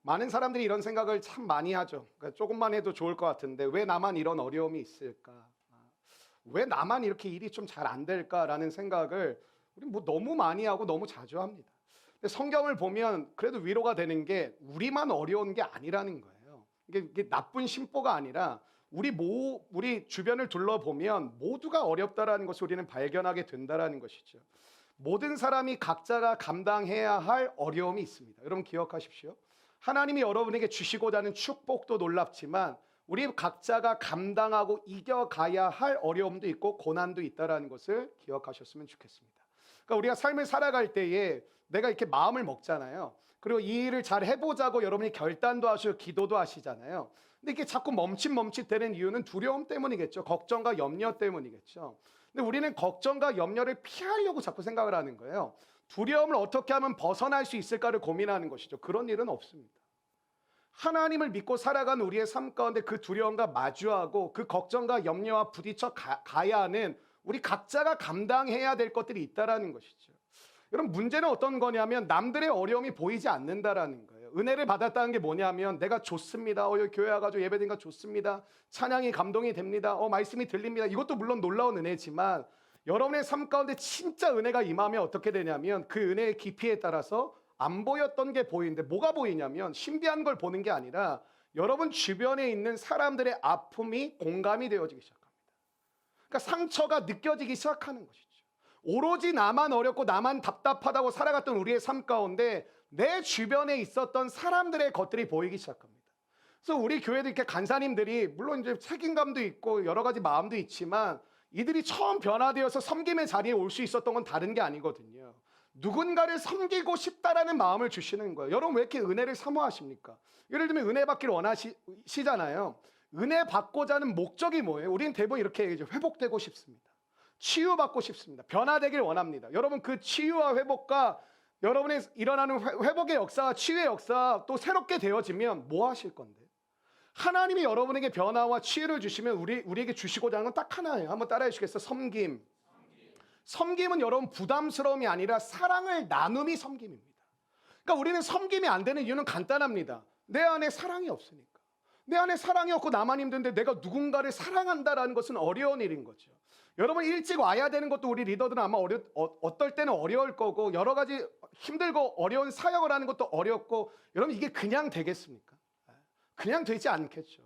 많은 사람들이 이런 생각을 참 많이 하죠. 그러니까 조금만 해도 좋을 것 같은데 왜 나만 이런 어려움이 있을까? 왜 나만 이렇게 일이 좀 잘 안 될까라는 생각을 우리 뭐 너무 많이 하고 너무 자주 합니다. 근데 성경을 보면 그래도 위로가 되는 게 우리만 어려운 게 아니라는 거예요. 이게 나쁜 심보가 아니라 우리 주변을 둘러보면 모두가 어렵다라는 것을 우리는 발견하게 된다라는 것이죠. 모든 사람이 각자가 감당해야 할 어려움이 있습니다. 여러분 기억하십시오. 하나님이 여러분에게 주시고자 하는 축복도 놀랍지만 우리 각자가 감당하고 이겨가야 할 어려움도 있고 고난도 있다는 것을 기억하셨으면 좋겠습니다. 그러니까 우리가 삶을 살아갈 때에 내가 이렇게 마음을 먹잖아요. 그리고 이 일을 잘 해보자고 여러분이 결단도 하시고 기도도 하시잖아요. 근데 이게 자꾸 멈칫멈칫되는 이유는 두려움 때문이겠죠. 걱정과 염려 때문이겠죠. 근데 우리는 걱정과 염려를 피하려고 자꾸 생각을 하는 거예요. 두려움을 어떻게 하면 벗어날 수 있을까를 고민하는 것이죠. 그런 일은 없습니다. 하나님을 믿고 살아가는 우리의 삶 가운데 그 두려움과 마주하고 그 걱정과 염려와 부딪혀 가야 하는 우리 각자가 감당해야 될 것들이 있다라는 것이죠. 여러분 문제는 어떤 거냐면 남들의 어려움이 보이지 않는다라는 거예요. 은혜를 받았다는 게 뭐냐면 내가 좋습니다. 여기 교회 와가지고 예배드리니까 좋습니다. 찬양이 감동이 됩니다. 말씀이 들립니다. 이것도 물론 놀라운 은혜지만 여러분의 삶 가운데 진짜 은혜가 임하면 어떻게 되냐면 그 은혜의 깊이에 따라서 안 보였던 게 보이는데 뭐가 보이냐면 신비한 걸 보는 게 아니라 여러분 주변에 있는 사람들의 아픔이 공감이 되어지기 시작합니다. 그러니까 상처가 느껴지기 시작하는 것이죠. 오로지 나만 어렵고 나만 답답하다고 살아갔던 우리의 삶 가운데 내 주변에 있었던 사람들의 것들이 보이기 시작합니다. 그래서 우리 교회도 이렇게 간사님들이 물론 이제 책임감도 있고 여러 가지 마음도 있지만 이들이 처음 변화되어서 섬김의 자리에 올 수 있었던 건 다른 게 아니거든요. 누군가를 섬기고 싶다라는 마음을 주시는 거예요. 여러분 왜 이렇게 은혜를 사모하십니까? 예를 들면 은혜 받기를 원하시잖아요. 은혜 받고자 하는 목적이 뭐예요? 우리는 대부분 이렇게 얘기하죠. 회복되고 싶습니다. 치유받고 싶습니다. 변화되길 원합니다. 여러분 그 치유와 회복과 여러분의 일어나는 회복의 역사와 치유의 역사 또 새롭게 되어지면 뭐 하실 건데? 하나님이 여러분에게 변화와 치유를 주시면 우리에게 주시고자 하는 건 딱 하나예요. 한번 따라해 주시겠어요? 섬김. 섬김은 여러분 부담스러움이 아니라 사랑을 나눔이 섬김입니다. 그러니까 우리는 섬김이 안 되는 이유는 간단합니다. 내 안에 사랑이 없으니까. 내 안에 사랑이 없고 나만 힘든데 내가 누군가를 사랑한다라는 것은 어려운 일인 거죠. 여러분 일찍 와야 되는 것도 우리 리더들은 아마 어떨 때는 어려울 거고 여러 가지 힘들고 어려운 사역을 하는 것도 어렵고 여러분 이게 그냥 되겠습니까? 그냥 되지 않겠죠.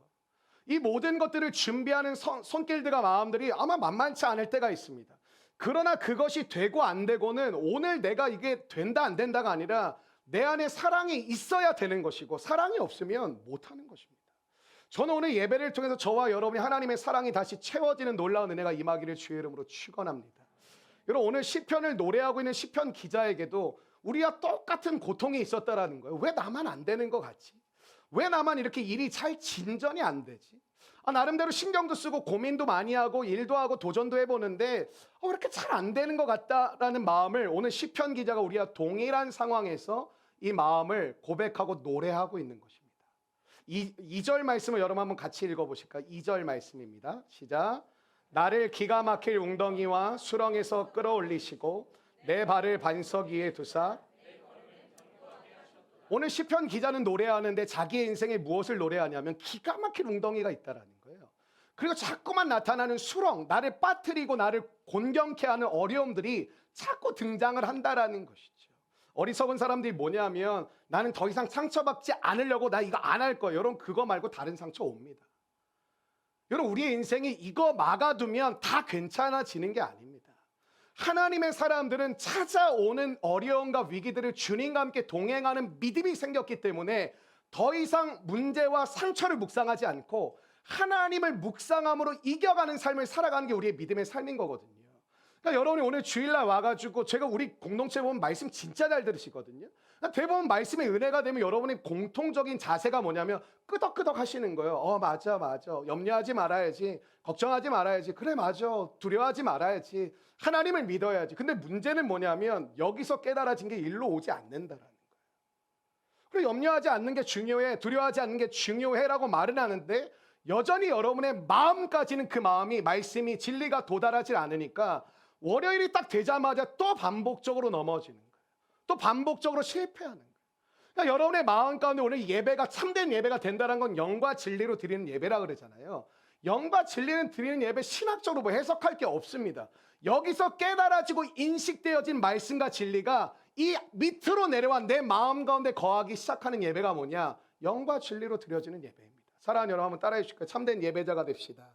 이 모든 것들을 준비하는 손길들과 마음들이 아마 만만치 않을 때가 있습니다. 그러나 그것이 되고 안 되고는 오늘 내가 이게 된다 안 된다가 아니라 내 안에 사랑이 있어야 되는 것이고 사랑이 없으면 못하는 것입니다. 저는 오늘 예배를 통해서 저와 여러분이 하나님의 사랑이 다시 채워지는 놀라운 은혜가 임하기를 주의 이름으로 축원합니다. 여러분 오늘 시편을 노래하고 있는 시편 기자에게도 우리와 똑같은 고통이 있었다라는 거예요. 왜 나만 안 되는 것 같지? 왜 나만 이렇게 일이 잘 진전이 안 되지? 나름대로 신경도 쓰고 고민도 많이 하고 일도 하고 도전도 해보는데 왜 이렇게 잘 안 되는 것 같다라는 마음을 오늘 시편 기자가 우리와 동일한 상황에서 이 마음을 고백하고 노래하고 있는 것입니다. 2절 말씀을 여러분 한번 같이 읽어보실까요? 2절 말씀입니다. 시작. 나를 기가 막힐 웅덩이와 수렁에서 끌어올리시고 내 발을 반석 위에 두사. 오늘 시편 기자는 노래하는데 자기의 인생에 무엇을 노래하냐면 기가 막힐 웅덩이가 있다라는 거예요. 그리고 자꾸만 나타나는 수렁, 나를 빠뜨리고 나를 곤경케 하는 어려움들이 자꾸 등장을 한다라는 것이죠. 어리석은 사람들이 뭐냐면 나는 더 이상 상처받지 않으려고 나 이거 안 할 거예요. 여러분 그거 말고 다른 상처 옵니다. 여러분 우리의 인생이 이거 막아두면 다 괜찮아지는 게 아닙니다. 하나님의 사람들은 찾아오는 어려움과 위기들을 주님과 함께 동행하는 믿음이 생겼기 때문에 더 이상 문제와 상처를 묵상하지 않고 하나님을 묵상함으로 이겨가는 삶을 살아가는 게 우리의 믿음의 삶인 거거든요. 그러니까 여러분이 오늘 주일날 와가지고 제가 우리 공동체 보면 말씀 진짜 잘 들으시거든요. 그러니까 대부분 말씀의 은혜가 되면 여러분의 공통적인 자세가 뭐냐면 끄덕끄덕 하시는 거예요. 맞아. 염려하지 말아야지. 걱정하지 말아야지. 그래 맞아. 두려워하지 말아야지. 하나님을 믿어야지. 근데 문제는 뭐냐면 여기서 깨달아진 게 일로 오지 않는다라는 거예요. 그리고 염려하지 않는 게 중요해. 두려워하지 않는 게 중요해라고 말은 하는데 여전히 여러분의 마음까지는 그 마음이 말씀이 진리가 도달하지 않으니까 월요일이 딱 되자마자 또 반복적으로 넘어지는 거예요. 또 반복적으로 실패하는 거예요. 그러니까 여러분의 마음 가운데 오늘 예배가 참된 예배가 된다는 건 영과 진리로 드리는 예배라 그러잖아요. 영과 진리는 드리는 예배 신학적으로 뭐 해석할 게 없습니다. 여기서 깨달아지고 인식되어진 말씀과 진리가 이 밑으로 내려와 내 마음 가운데 거하기 시작하는 예배가 뭐냐? 영과 진리로 드려지는 예배입니다. 사랑하는 여러분 한번 따라해 주실까요? 참된 예배자가 됩시다.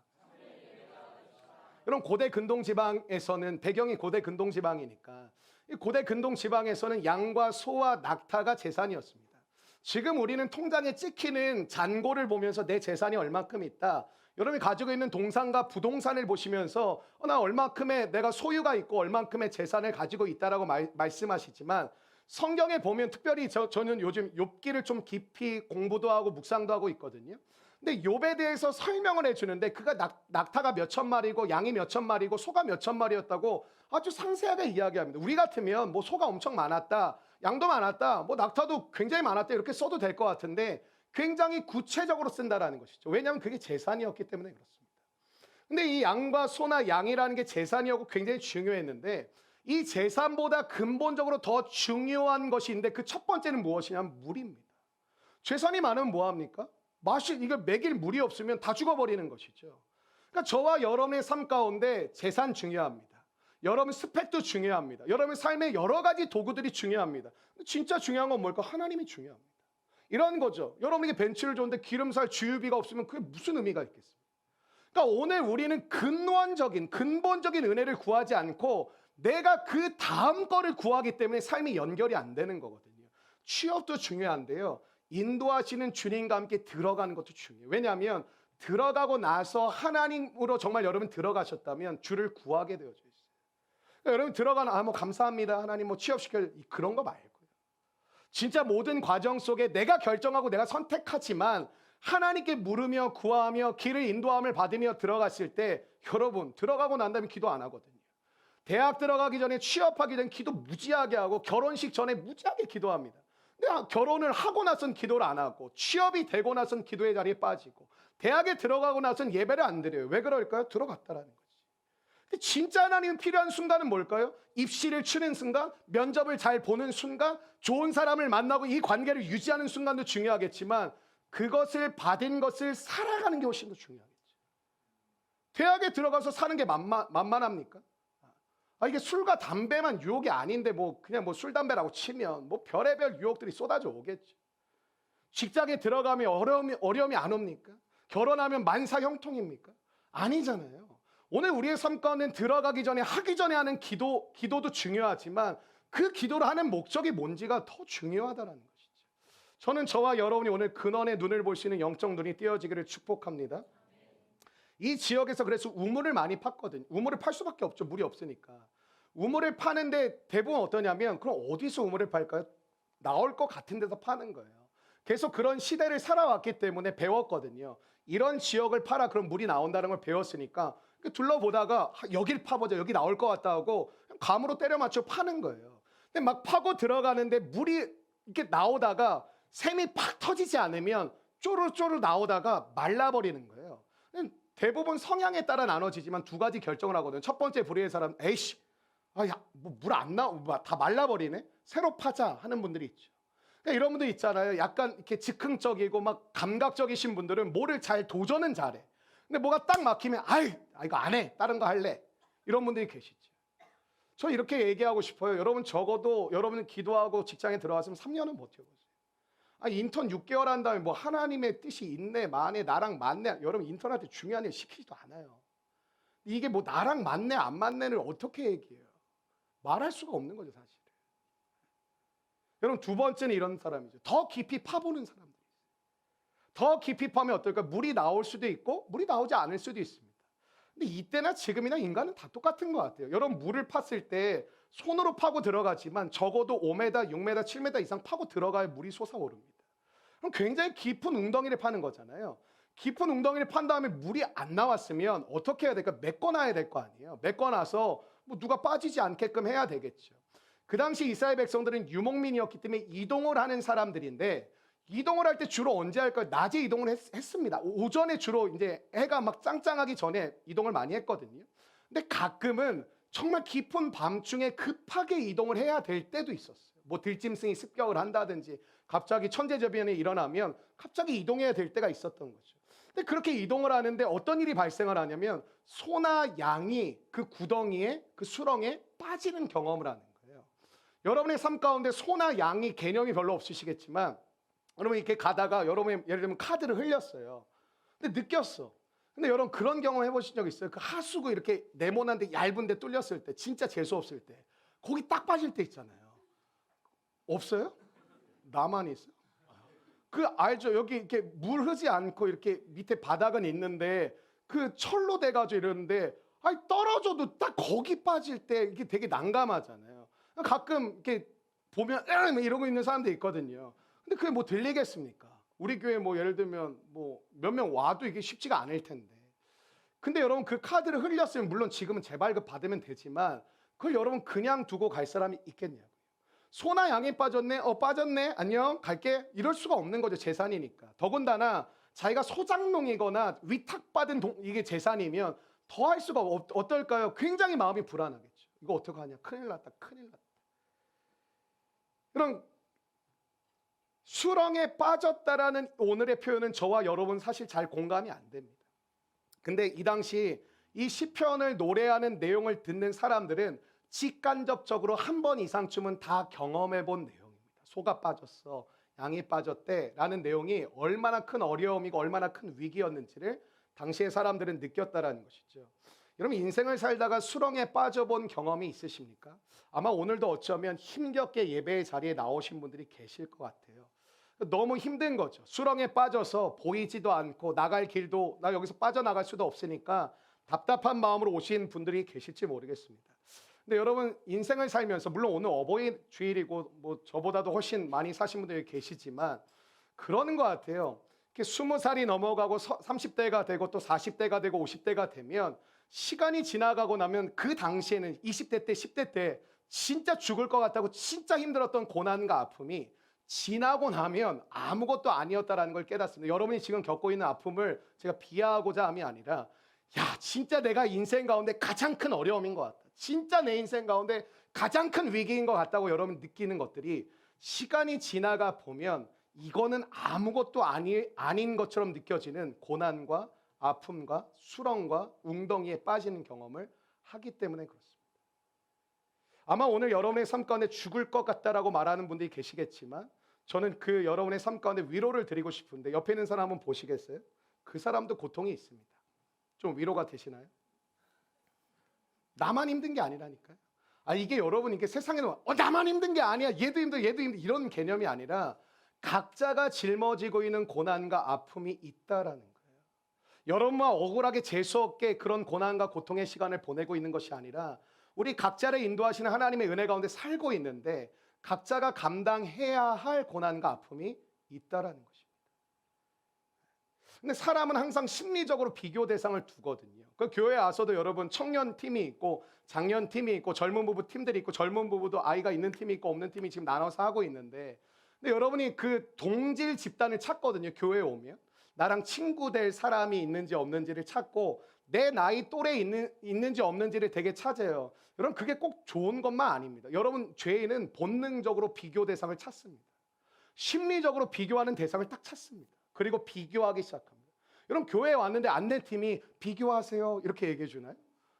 여러분 고대 근동 지방에서는 배경이 고대 근동 지방이니까 이 고대 근동 지방에서는 양과 소와 낙타가 재산이었습니다. 지금 우리는 통장에 찍히는 잔고를 보면서 내 재산이 얼마큼 있다. 여러분이 가지고 있는 동산과 부동산을 보시면서 나 얼마큼의 내가 소유가 있고 얼마큼의 재산을 가지고 있다라고 말씀하시지만 성경에 보면 특별히 저는 요즘 욥기를 좀 깊이 공부도 하고 묵상도 하고 있거든요. 근데 욥에 대해서 설명을 해주는데 그가 낙타가 몇천 마리고 양이 몇천 마리고 소가 몇천 마리였다고 아주 상세하게 이야기합니다. 우리 같으면 뭐 소가 엄청 많았다, 양도 많았다, 뭐 낙타도 굉장히 많았다 이렇게 써도 될 것 같은데 굉장히 구체적으로 쓴다라는 것이죠. 왜냐하면 그게 재산이었기 때문에 그렇습니다. 근데 이 양과 소나 양이라는 게 재산이었고 굉장히 중요했는데 이 재산보다 근본적으로 더 중요한 것이 있는데 그 첫 번째는 무엇이냐면 물입니다. 재산이 많으면 뭐합니까? 이걸 먹일 물이 없으면 다 죽어버리는 것이죠. 그러니까 저와 여러분의 삶 가운데 재산 중요합니다. 여러분 스펙도 중요합니다. 여러분의 삶의 여러 가지 도구들이 중요합니다. 진짜 중요한 건 뭘까? 하나님이 중요합니다. 이런 거죠. 여러분에게 벤츠를 줬는데 기름살 주유비가 없으면 그게 무슨 의미가 있겠습니까? 그러니까 오늘 우리는 근본적인 은혜를 구하지 않고 내가 그 다음 거를 구하기 때문에 삶이 연결이 안 되는 거거든요. 취업도 중요한데요. 인도하시는 주님과 함께 들어가는 것도 중요해요. 왜냐하면 들어가고 나서 하나님으로 정말 여러분 들어가셨다면 주를 구하게 되어져 있어요. 그러니까 여러분 들어가는 뭐 감사합니다. 하나님 뭐 취업시켜 그런 거 말고요. 진짜 모든 과정 속에 내가 결정하고 내가 선택하지만 하나님께 물으며 구하며 길을 인도함을 받으며 들어갔을 때 여러분 들어가고 난 다음에 기도 안 하거든요. 대학 들어가기 전에 취업하기 전에 기도 무지하게 하고 결혼식 전에 무지하게 기도합니다. 근데 결혼을 하고 나선 기도를 안 하고 취업이 되고 나선 기도의 자리에 빠지고 대학에 들어가고 나선 예배를 안 드려요. 왜 그럴까요? 들어갔다라는 거지. 진짜 하나님 필요한 순간은 뭘까요? 입시를 치는 순간, 면접을 잘 보는 순간, 좋은 사람을 만나고 이 관계를 유지하는 순간도 중요하겠지만 그것을 받은 것을 살아가는 게 훨씬 더 중요하겠죠. 대학에 들어가서 사는 게 만만합니까? 이게 술과 담배만 유혹이 아닌데 그냥 술, 담배라고 치면 별의별 유혹들이 쏟아져 오겠죠. 직장에 들어가면 어려움이 안 옵니까? 결혼하면 만사 형통입니까? 아니잖아요. 오늘 우리의 삶 가운데 들어가기 전에 하기 전에 하는 기도도 중요하지만 그 기도를 하는 목적이 뭔지가 더 중요하다는 것이죠. 저는 저와 여러분이 오늘 근원의 눈을 볼 수 있는 영적 눈이 띄어지기를 축복합니다. 이 지역에서 그래서 우물을 많이 팠거든요. 우물을 팔 수밖에 없죠. 물이 없으니까. 우물을 파는데 대부분 어떠냐면 그럼 어디서 우물을 팔까요? 나올 것 같은 데서 파는 거예요. 계속 그런 시대를 살아왔기 때문에 배웠거든요. 이런 지역을 팔아 그럼 물이 나온다는 걸 배웠으니까 둘러보다가 여길 파보자 여기 나올 것 같다 하고 감으로 때려 맞춰 파는 거예요. 근데 막 파고 들어가는데 물이 이렇게 나오다가 샘이 팍 터지지 않으면 쪼르쪼르 나오다가 말라버리는 거예요. 대부분 성향에 따라 나눠지지만 두 가지 결정을 하거든요. 첫 번째 불의의 사람, 에이씨, 물 안 나오, 다 말라버리네. 새로 파자 하는 분들이 있죠. 그러니까 이런 분들 있잖아요. 약간 이렇게 즉흥적이고 막 감각적이신 분들은 뭐를 잘 도전은 잘해. 근데 뭐가 딱 막히면 이거 안 해. 다른 거 할래. 이런 분들이 계시죠. 저 이렇게 얘기하고 싶어요. 여러분 적어도 여러분은 기도하고 직장에 들어갔으면 3년은 버텨보세요. 인턴 6개월 한 다음에 하나님의 뜻이 있네 마네 나랑 맞네. 여러분 인턴한테 중요한 일 시키지도 않아요. 이게 나랑 맞네 안 맞네를 어떻게 얘기해요? 말할 수가 없는 거죠 사실. 여러분 두 번째는 이런 사람이죠. 더 깊이 파보는 사람들. 더 깊이 파면 어떨까? 물이 나올 수도 있고 물이 나오지 않을 수도 있습니다. 근데 이때나 지금이나 인간은 다 똑같은 것 같아요. 여러분 물을 팠을 때 손으로 파고 들어가지만 적어도 5m, 6m, 7m 이상 파고 들어가야 물이 솟아오릅니다. 그럼 굉장히 깊은 웅덩이를 파는 거잖아요. 깊은 웅덩이를 판 다음에 물이 안 나왔으면 어떻게 해야 될까? 메꿔놔야 될 거 아니에요. 메꿔놔서 누가 빠지지 않게끔 해야 되겠죠. 그 당시 이스라엘 백성들은 유목민이었기 때문에 이동을 하는 사람들인데 이동을 할 때 주로 언제 할까요? 낮에 이동을 했습니다. 오전에 주로 이제 해가 막 짱짱하기 전에 이동을 많이 했거든요. 근데 가끔은 정말 깊은 밤중에 급하게 이동을 해야 될 때도 있었어요. 뭐 들짐승이 습격을 한다든지 갑자기 천재저변이 일어나면 갑자기 이동해야 될 때가 있었던 거죠. 근데 그렇게 이동을 하는데 어떤 일이 발생을 하냐면 소나 양이 그 구덩이에, 그 수렁에 빠지는 경험을 하는 거예요. 여러분의 삶 가운데 소나 양이 개념이 별로 없으시겠지만 여러분 이렇게 가다가 여러분이 예를 들면 카드를 흘렸어요. 근데 느꼈어. 근데 여러분 그런 경험 해보신 적 있어요? 그 하수구 이렇게 네모난데 얇은데 뚫렸을 때, 진짜 재수 없을 때 거기 딱 빠질 때 있잖아요. 없어요? 나만 있어요? 그 알죠? 여기 이렇게 물 흐지 않고 이렇게 밑에 바닥은 있는데 그 철로 돼가지고 이러는데 아니 떨어져도 딱 거기 빠질 때 이게 되게 난감하잖아요. 가끔 이렇게 보면 이러고 있는 사람들 있거든요. 근데 그게 뭐 들리겠습니까? 우리 교회 뭐 예를 들면 뭐 몇 명 와도 이게 쉽지가 않을 텐데. 근데 여러분 그 카드를 흘렸으면 물론 지금은 재발급 받으면 되지만 그걸 여러분 그냥 두고 갈 사람이 있겠냐고요. 소나 양이 빠졌네. 빠졌네. 안녕. 갈게. 이럴 수가 없는 거죠. 재산이니까. 더군다나 자기가 소장농이거나 위탁받은 이게 재산이면 더 할 수가 어떨까요? 굉장히 마음이 불안하겠죠. 이거 어떡하냐. 큰일 났다. 큰일 났다. 그럼 수렁에 빠졌다라는 오늘의 표현은 저와 여러분 사실 잘 공감이 안 됩니다. 근데 이 당시 이 시편을 노래하는 내용을 듣는 사람들은 직간접적으로 한 번 이상쯤은 다 경험해 본 내용입니다. 소가 빠졌어, 양이 빠졌대 라는 내용이 얼마나 큰 어려움이고 얼마나 큰 위기였는지를 당시의 사람들은 느꼈다라는 것이죠. 여러분 인생을 살다가 수렁에 빠져본 경험이 있으십니까? 아마 오늘도 어쩌면 힘겹게 예배의 자리에 나오신 분들이 계실 것 같아요. 너무 힘든 거죠. 수렁에 빠져서 보이지도 않고 나갈 길도 나 여기서 빠져나갈 수도 없으니까 답답한 마음으로 오신 분들이 계실지 모르겠습니다. 근데 여러분 인생을 살면서 물론 오늘 어버이 주일이고 뭐 저보다도 훨씬 많이 사신 분들이 계시지만 그러는 것 같아요. 이렇게 20살이 넘어가고 30대가 되고 또 40대가 되고 50대가 되면 시간이 지나가고 나면 그 당시에는 20대 때 10대 때 진짜 죽을 것 같다고 진짜 힘들었던 고난과 아픔이 지나고 나면 아무것도 아니었다라는 걸 깨닫습니다. 여러분이 지금 겪고 있는 아픔을 제가 비하하고자 함이 아니라 야 진짜 내가 인생 가운데 가장 큰 어려움인 것 같다. 진짜 내 인생 가운데 가장 큰 위기인 것 같다고 여러분 느끼는 것들이 시간이 지나가 보면 이거는 아무것도 아닌 것처럼 느껴지는 고난과 아픔과 수렁과 웅덩이에 빠지는 경험을 하기 때문에 그렇습니다. 아마 오늘 여러분의 삶 가운데 죽을 것 같다라고 말하는 분들이 계시겠지만 저는 그 여러분의 삶 가운데 위로를 드리고 싶은데 옆에 있는 사람 한번 보시겠어요? 그 사람도 고통이 있습니다. 좀 위로가 되시나요? 나만 힘든 게 아니라니까요. 이게 여러분 이게 세상에는 나만 힘든 게 아니야. 얘도 힘들어 얘도 힘들어 이런 개념이 아니라 각자가 짊어지고 있는 고난과 아픔이 있다라는 거예요. 여러분만 억울하게 재수없게 그런 고난과 고통의 시간을 보내고 있는 것이 아니라 우리 각자를 인도하시는 하나님의 은혜 가운데 살고 있는데 각자가 감당해야 할 고난과 아픔이 있다라는 것입니다. 근데 사람은 항상 심리적으로 비교 대상을 두거든요. 그 교회에 와서도 여러분 청년 팀이 있고 장년 팀이 있고 젊은 부부 팀들이 있고 젊은 부부도 아이가 있는 팀이 있고 없는 팀이 지금 나눠서 하고 있는데 근데 여러분이 그 동질 집단을 찾거든요. 교회에 오면 나랑 친구 될 사람이 있는지 없는지를 찾고 내 나이 또래 있는지 없는지를 되게 찾아요. 여러분 그게 꼭 좋은 것만 아닙니다. 여러분 죄인은 본능적으로 비교 대상을 찾습니다. 심리적으로 비교하는 대상을 딱 찾습니다. 그리고 비교하기 시작합니다. 여러분 교회에 왔는데 안내팀이 비교하세요 이렇게 얘기해 주나요?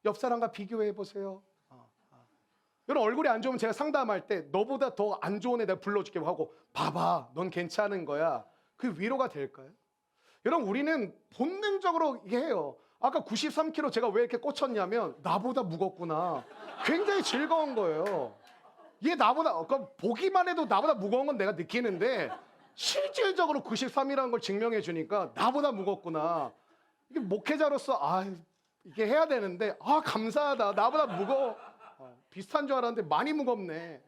옆 사람과 비교해 보세요. 여러분 얼굴이 안 좋으면 제가 상담할 때 너보다 더 안 좋은 애 내가 불러줄게 하고 봐봐 넌 괜찮은 거야. 그 위로가 될까요? 여러분 우리는 본능적으로 이게 해요. 아까 93kg 제가 왜 이렇게 꽂혔냐면 나보다 무겁구나. 굉장히 즐거운 거예요. 얘 나보다 보기만 해도 나보다 무거운 건 내가 느끼는데 실질적으로 93이라는 걸 증명해 주니까 나보다 무겁구나. 이게 목회자로서 이게 해야 되는데 감사하다. 나보다 무거워. 비슷한 줄 알았는데 많이 무겁네.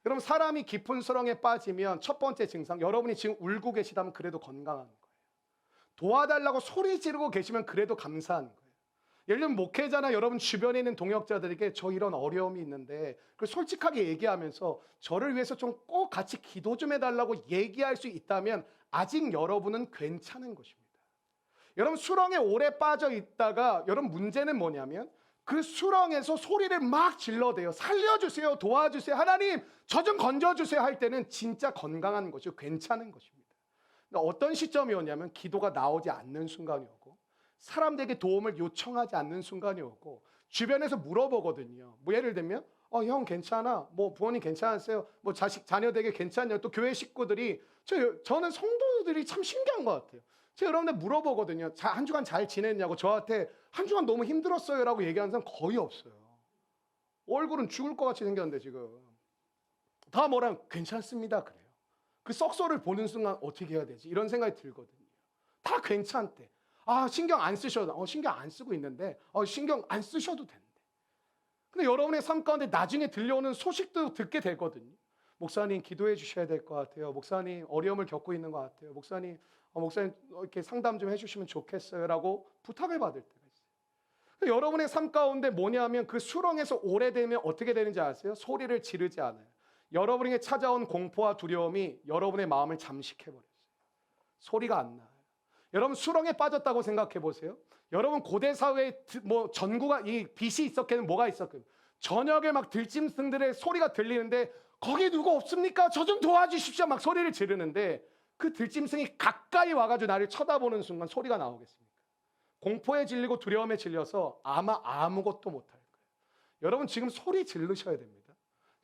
그럼 사람이 깊은 수렁에 빠지면 첫 번째 증상 여러분이 지금 울고 계시다면 그래도 건강한 거예요. 도와달라고 소리 지르고 계시면 그래도 감사한 거예요. 예를 들면 목회자나 여러분 주변에 있는 동역자들에게 저 이런 어려움이 있는데 그걸 솔직하게 얘기하면서 저를 위해서 좀 꼭 같이 기도 좀 해달라고 얘기할 수 있다면 아직 여러분은 괜찮은 것입니다. 여러분 수렁에 오래 빠져 있다가 여러분 문제는 뭐냐면 그 수렁에서 소리를 막 질러대요. 살려주세요, 도와주세요, 하나님 저 좀 건져주세요 할 때는 진짜 건강한 것이고 괜찮은 것입니다. 그러니까 어떤 시점이었냐면 기도가 나오지 않는 순간이 오고, 사람들에게 도움을 요청하지 않는 순간이 오고, 주변에서 물어보거든요. 뭐 예를 들면 형 괜찮아? 뭐 부모님 괜찮으세요? 뭐 자녀들에게 괜찮냐? 또 교회 식구들이 저는 성도들이 참 신기한 것 같아요. 제가 여러분들 물어보거든요. 한 주간 잘 지냈냐고. 저한테 한 주간 너무 힘들었어요 라고 얘기하는 사람 거의 없어요. 얼굴은 죽을 것 같이 생겼는데 지금 다 뭐랑 괜찮습니다 그래요. 그 썩소를 보는 순간 어떻게 해야 되지? 이런 생각이 들거든요. 다 괜찮대. 신경 안 쓰셔도, 신경 안 쓰고 있는데 신경 안 쓰셔도 된대. 근데 여러분의 삶 가운데 나중에 들려오는 소식도 듣게 되거든요. 목사님 기도해 주셔야 될 것 같아요. 목사님 어려움을 겪고 있는 것 같아요. 목사님 이렇게 상담 좀 해주시면 좋겠어요 라고 부탁을 받을 때가 있어요. 여러분의 삶 가운데 뭐냐면 그 수렁에서 오래되면 어떻게 되는지 아세요? 소리를 지르지 않아요. 여러분에게 찾아온 공포와 두려움이 여러분의 마음을 잠식해버렸어요. 소리가 안 나요. 여러분 수렁에 빠졌다고 생각해 보세요. 여러분 고대 사회에 뭐 전구가 이 빛이 있었겠는 뭐가 있었겠는 저녁에 막 들짐승들의 소리가 들리는데 거기 누구 없습니까? 저 좀 도와주십시오 막 소리를 지르는데 그 들짐승이 가까이 와가지고 나를 쳐다보는 순간 소리가 나오겠습니까? 공포에 질리고 두려움에 질려서 아마 아무것도 못할 거예요. 여러분 지금 소리 지르셔야 됩니다.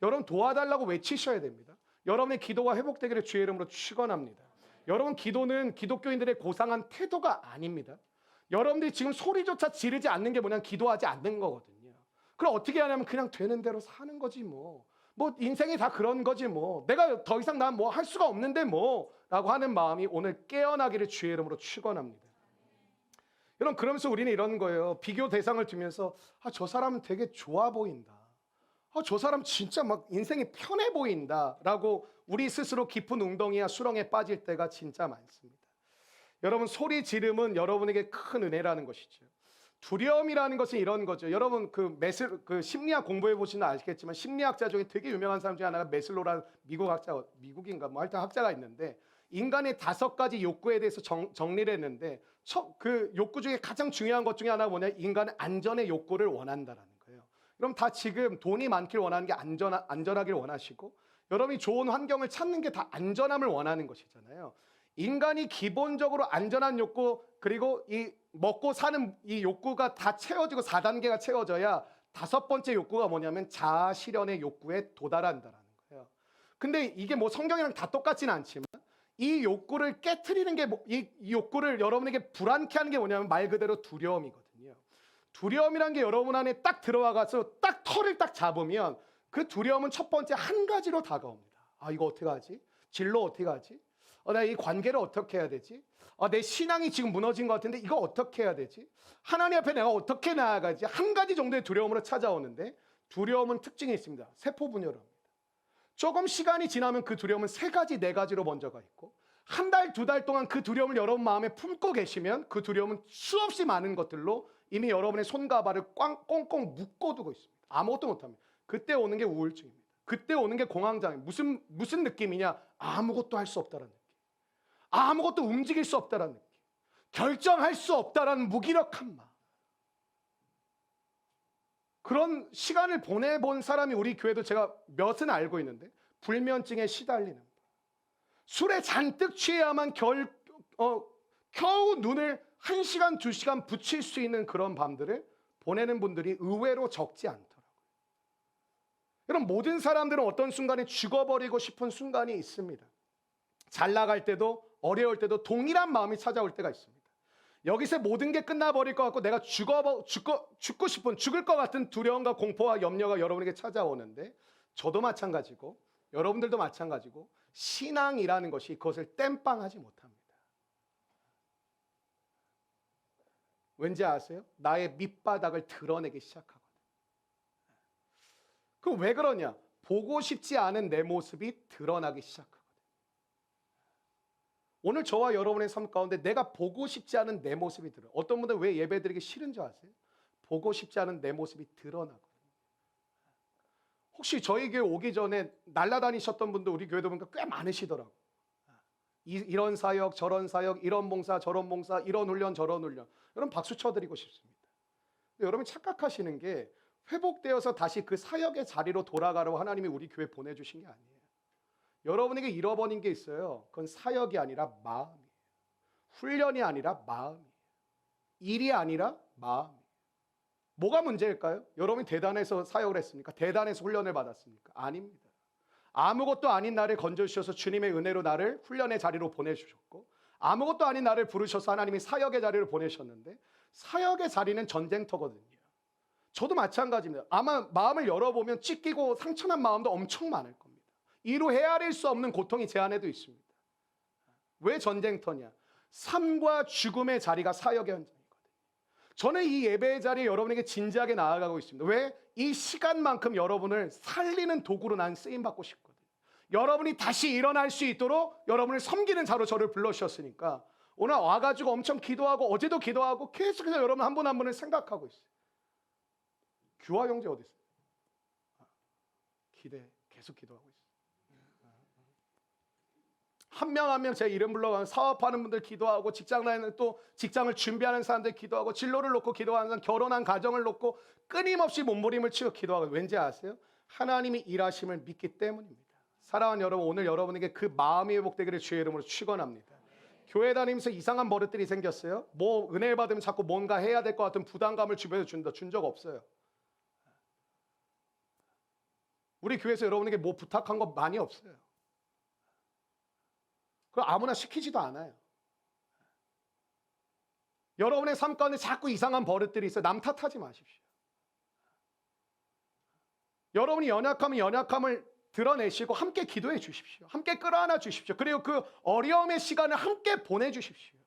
여러분 도와달라고 외치셔야 됩니다. 여러분의 기도가 회복되기를 주의 이름으로 축원합니다. 여러분 기도는 기독교인들의 고상한 태도가 아닙니다. 여러분들이 지금 소리조차 지르지 않는 게 뭐냐면 기도하지 않는 거거든요. 그럼 어떻게 하냐면 그냥 되는 대로 사는 거지 뭐 인생이 다 그런 거지 뭐 내가 더 이상 난 뭐 할 수가 없는데 뭐 라고 하는 마음이 오늘 깨어나기를 주의 이름으로 축원합니다. 여러분 그러면서 우리는 이런 거예요. 비교 대상을 두면서 저 사람은 되게 좋아 보인다. 저 사람 진짜 막 인생이 편해 보인다 라고 우리 스스로 깊은 웅덩이와 수렁에 빠질 때가 진짜 많습니다. 여러분 소리 지름은 여러분에게 큰 은혜라는 것이죠. 두려움이라는 것은 이런 거죠. 여러분 그 심리학 공부해 보시면 아시겠지만 심리학자 중에 되게 유명한 사람 중에 하나가 메슬로라는 미국인가 뭐 하여튼 학자가 있는데 인간의 5가지 욕구에 대해서 정리를 했는데 그 욕구 중에 가장 중요한 것 중에 하나가 뭐냐, 인간은 안전의 욕구를 원한다라는 거예요. 그럼 다 지금 돈이 많길 원하는 게 안전하길 원하시고, 여러분이 좋은 환경을 찾는 게 다 안전함을 원하는 것이잖아요. 인간이 기본적으로 안전한 욕구 그리고 이 먹고 사는 이 욕구가 다 채워지고 4단계가 채워져야 5번째 욕구가 뭐냐면 자아 실현의 욕구에 도달한다라는 거예요. 근데 이게 뭐 성경이랑 다 똑같지는 않지만 이 욕구를 깨트리는 게 이 욕구를 여러분에게 불안케 하는 게 뭐냐면 말 그대로 두려움이거든요. 두려움이란 게 여러분 안에 딱 들어와가서 딱 털을 딱 잡으면 그 두려움은 첫 번째 한 가지로 다가옵니다. 이거 어떻게 하지? 진로 어떻게 하지? 나 이 관계를 어떻게 해야 되지? 내 신앙이 지금 무너진 것 같은데 이거 어떻게 해야 되지? 하나님 앞에 내가 어떻게 나아가지? 한 가지 정도의 두려움으로 찾아오는데, 두려움은 특징이 있습니다. 세포 분열합니다. 조금 시간이 지나면 그 두려움은 3가지, 4가지로 먼저 가 있고, 한 달, 2달 동안 그 두려움을 여러분 마음에 품고 계시면 그 두려움은 수없이 많은 것들로 이미 여러분의 손과 발을 꽁꽁 묶어두고 있습니다. 아무것도 못합니다. 그때 오는 게 우울증입니다. 그때 오는 게 공황장애. 무슨 느낌이냐? 아무것도 할 수 없다는 느낌. 아무것도 움직일 수 없다는 느낌. 결정할 수 없다라는 무기력한 마음. 그런 시간을 보내본 사람이 우리 교회도 제가 몇은 알고 있는데, 불면증에 시달리는, 술에 잔뜩 취해야만 겨우 눈을 1시간, 2시간 붙일 수 있는 그런 밤들을 보내는 분들이 의외로 적지 않더라고요. 여러분 모든 사람들은 어떤 순간에 죽어버리고 싶은 순간이 있습니다. 잘 나갈 때도 어려울 때도 동일한 마음이 찾아올 때가 있습니다. 여기서 모든 게 끝나버릴 것 같고 내가 죽고 싶은, 죽을 것 같은 두려움과 공포와 염려가 여러분에게 찾아오는데, 저도 마찬가지고 여러분들도 마찬가지고 신앙이라는 것이 그것을 땜빵하지 못합니다. 왠지 아세요? 나의 밑바닥을 드러내기 시작하거든. 그럼 왜 그러냐? 보고 싶지 않은 내 모습이 드러나기 시작하거든. 오늘 저와 여러분의 삶 가운데 내가 보고 싶지 않은 내 모습이 드러나요. 어떤 분들은 왜 예배드리기 싫은 줄 아세요? 보고 싶지 않은 내 모습이 드러나거든요. 혹시 저희 교회 오기 전에 날아다니셨던 분들 우리 교회도 보니까 꽤 많으시더라고요. 이런 사역 저런 사역, 이런 봉사 저런 봉사, 이런 훈련 저런 훈련. 여러분 박수 쳐드리고 싶습니다. 여러분이 착각하시는 게 회복되어서 다시 그 사역의 자리로 돌아가라고 하나님이 우리 교회 보내주신 게 아니에요. 여러분에게 잃어버린 게 있어요. 그건 사역이 아니라 마음이에요. 훈련이 아니라 마음이에요. 일이 아니라 마음이에요. 뭐가 문제일까요? 여러분이 대단해서 사역을 했습니까? 대단해서 훈련을 받았습니까? 아닙니다. 아무것도 아닌 나를 건져주셔서 주님의 은혜로 나를 훈련의 자리로 보내주셨고, 아무것도 아닌 나를 부르셔서 하나님이 사역의 자리를 보내셨는데, 사역의 자리는 전쟁터거든요. 저도 마찬가지입니다. 아마 마음을 열어보면 찢기고 상처난 마음도 엄청 많을 겁니다. 이루 헤아릴 수 없는 고통이 제 안에도 있습니다. 왜 전쟁터냐? 삶과 죽음의 자리가 사역의 현장이거든요. 저는 이 예배의 자리에 여러분에게 진지하게 나아가고 있습니다. 왜? 이 시간만큼 여러분을 살리는 도구로 난 쓰임받고 싶거든요. 여러분이 다시 일어날 수 있도록 여러분을 섬기는 자로 저를 불러주셨으니까 오늘 와가지고 엄청 기도하고 어제도 기도하고 계속해서 여러분 한 분 한 분을 생각하고 있어요. 규화 형제 어디 있어요? 계속 기도하고 있어요. 한 명 한 명 제 이름 불러가면 사업하는 분들 기도하고, 직장 다니는 또 직장을 준비하는 사람들 기도하고, 진로를 놓고 기도하는 사람, 결혼한 가정을 놓고 끊임없이 몸부림을 치고 기도하고. 왠지 아세요? 하나님이 일하심을 믿기 때문입니다. 사랑하는 여러분, 오늘 여러분에게 그 마음이 회복되기를 주의 이름으로 축원합니다. 교회 다니면서 이상한 버릇들이 생겼어요. 뭐 은혜 받으면 자꾸 뭔가 해야 될 것 같은 부담감을 주변에서 준 적 없어요. 우리 교회에서 여러분에게 뭐 부탁한 거 많이 없어요. 그걸 아무나 시키지도 않아요. 여러분의 삶 가운데 자꾸 이상한 버릇들이 있어요. 남 탓하지 마십시오. 여러분이 연약하면 연약함을 드러내시고 함께 기도해 주십시오. 함께 끌어안아 주십시오. 그리고 그 어려움의 시간을 함께 보내주십시오.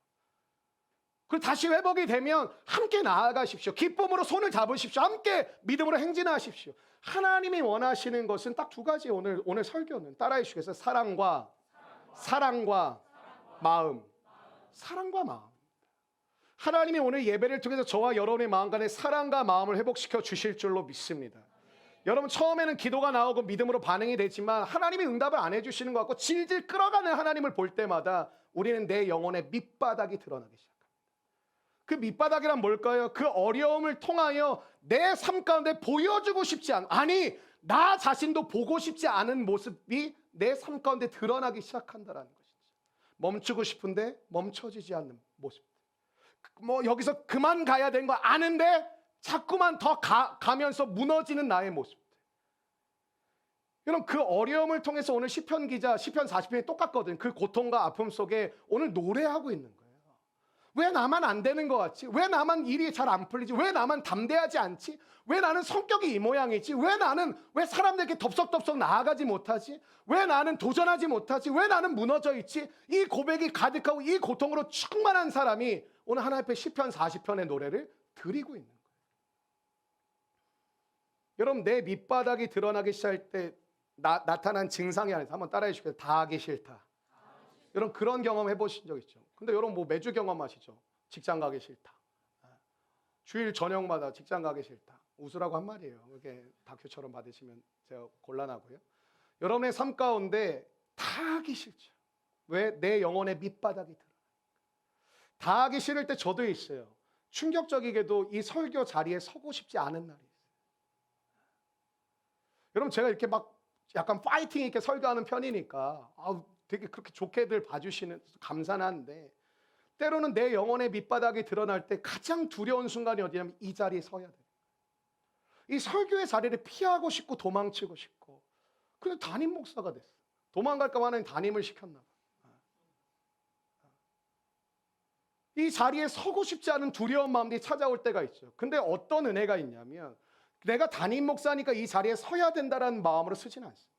그리고 다시 회복이 되면 함께 나아가십시오. 기쁨으로 손을 잡으십시오. 함께 믿음으로 행진하십시오. 하나님이 원하시는 것은 딱 두 가지. 오늘 설교는 따라해 주시겠어요? 사랑과 마음. 사랑과 마음. 하나님이 오늘 예배를 통해서 저와 여러분의 마음 간에 사랑과 마음을 회복시켜 주실 줄로 믿습니다. 여러분, 처음에는 기도가 나오고 믿음으로 반응이 되지만 하나님이 응답을 안 해주시는 것 같고 질질 끌어가는 하나님을 볼 때마다 우리는 내 영혼의 밑바닥이 드러나기 시작합니다. 그 밑바닥이란 뭘까요? 그 어려움을 통하여 내 삶 가운데 보여주고 싶지 않은, 아니 나 자신도 보고 싶지 않은 모습이 내 삶 가운데 드러나기 시작한다라는 것이죠. 멈추고 싶은데 멈춰지지 않는 모습. 뭐 여기서 그만 가야 되는 거 아는데 자꾸만 더 가면서 무너지는 나의 모습. 여러분, 그 어려움을 통해서 오늘 시편 기자 시편 40편이 똑같거든요. 그 고통과 아픔 속에 오늘 노래하고 있는 거예요. 왜 나만 안 되는 것 같지? 왜 나만 일이 잘 안 풀리지? 왜 나만 담대하지 않지? 왜 나는 성격이 이 모양이지? 왜 사람들에게 덥석덥석 나아가지 못하지? 왜 나는 도전하지 못하지? 왜 나는 무너져 있지? 이 고백이 가득하고 이 고통으로 충만한 사람이 오늘 하나님 앞에 시편 40편의 노래를 드리고 있는 거예요. 여러분, 내 밑바닥이 드러나기 시작할 때 나타난 증상이 아니라 한번 따라해 주시겠어요? 다 하기 싫다. 여러분, 그런 경험 해보신 적 있죠? 근데 여러분 뭐 매주 경험하시죠? 직장 가기 싫다. 주일 저녁마다 직장 가기 싫다. 웃으라고 한 말이에요. 이렇게 다큐처럼 받으시면 제가 곤란하고요. 여러분의 삶 가운데 다 하기 싫죠. 왜? 내 영혼의 밑바닥이 드러나요. 다 하기 싫을 때 저도 있어요. 충격적이게도 이 설교 자리에 서고 싶지 않은 날이 있어요. 여러분, 제가 이렇게 막 약간 파이팅 있게 설교하는 편이니까 되게 그렇게 좋게들 봐주시는 감사한데, 때로는 내 영혼의 밑바닥이 드러날 때 가장 두려운 순간이 어디냐면 이 자리에 서야 돼요. 이 설교의 자리를 피하고 싶고 도망치고 싶고, 그래서 담임 목사가 됐어. 도망갈까 봐 하나님 담임을 시켰나 봐. 이 자리에 서고 싶지 않은 두려운 마음들이 찾아올 때가 있죠. 근데 어떤 은혜가 있냐면 내가 담임 목사니까 이 자리에 서야 된다는 마음으로 서지는 않습니다.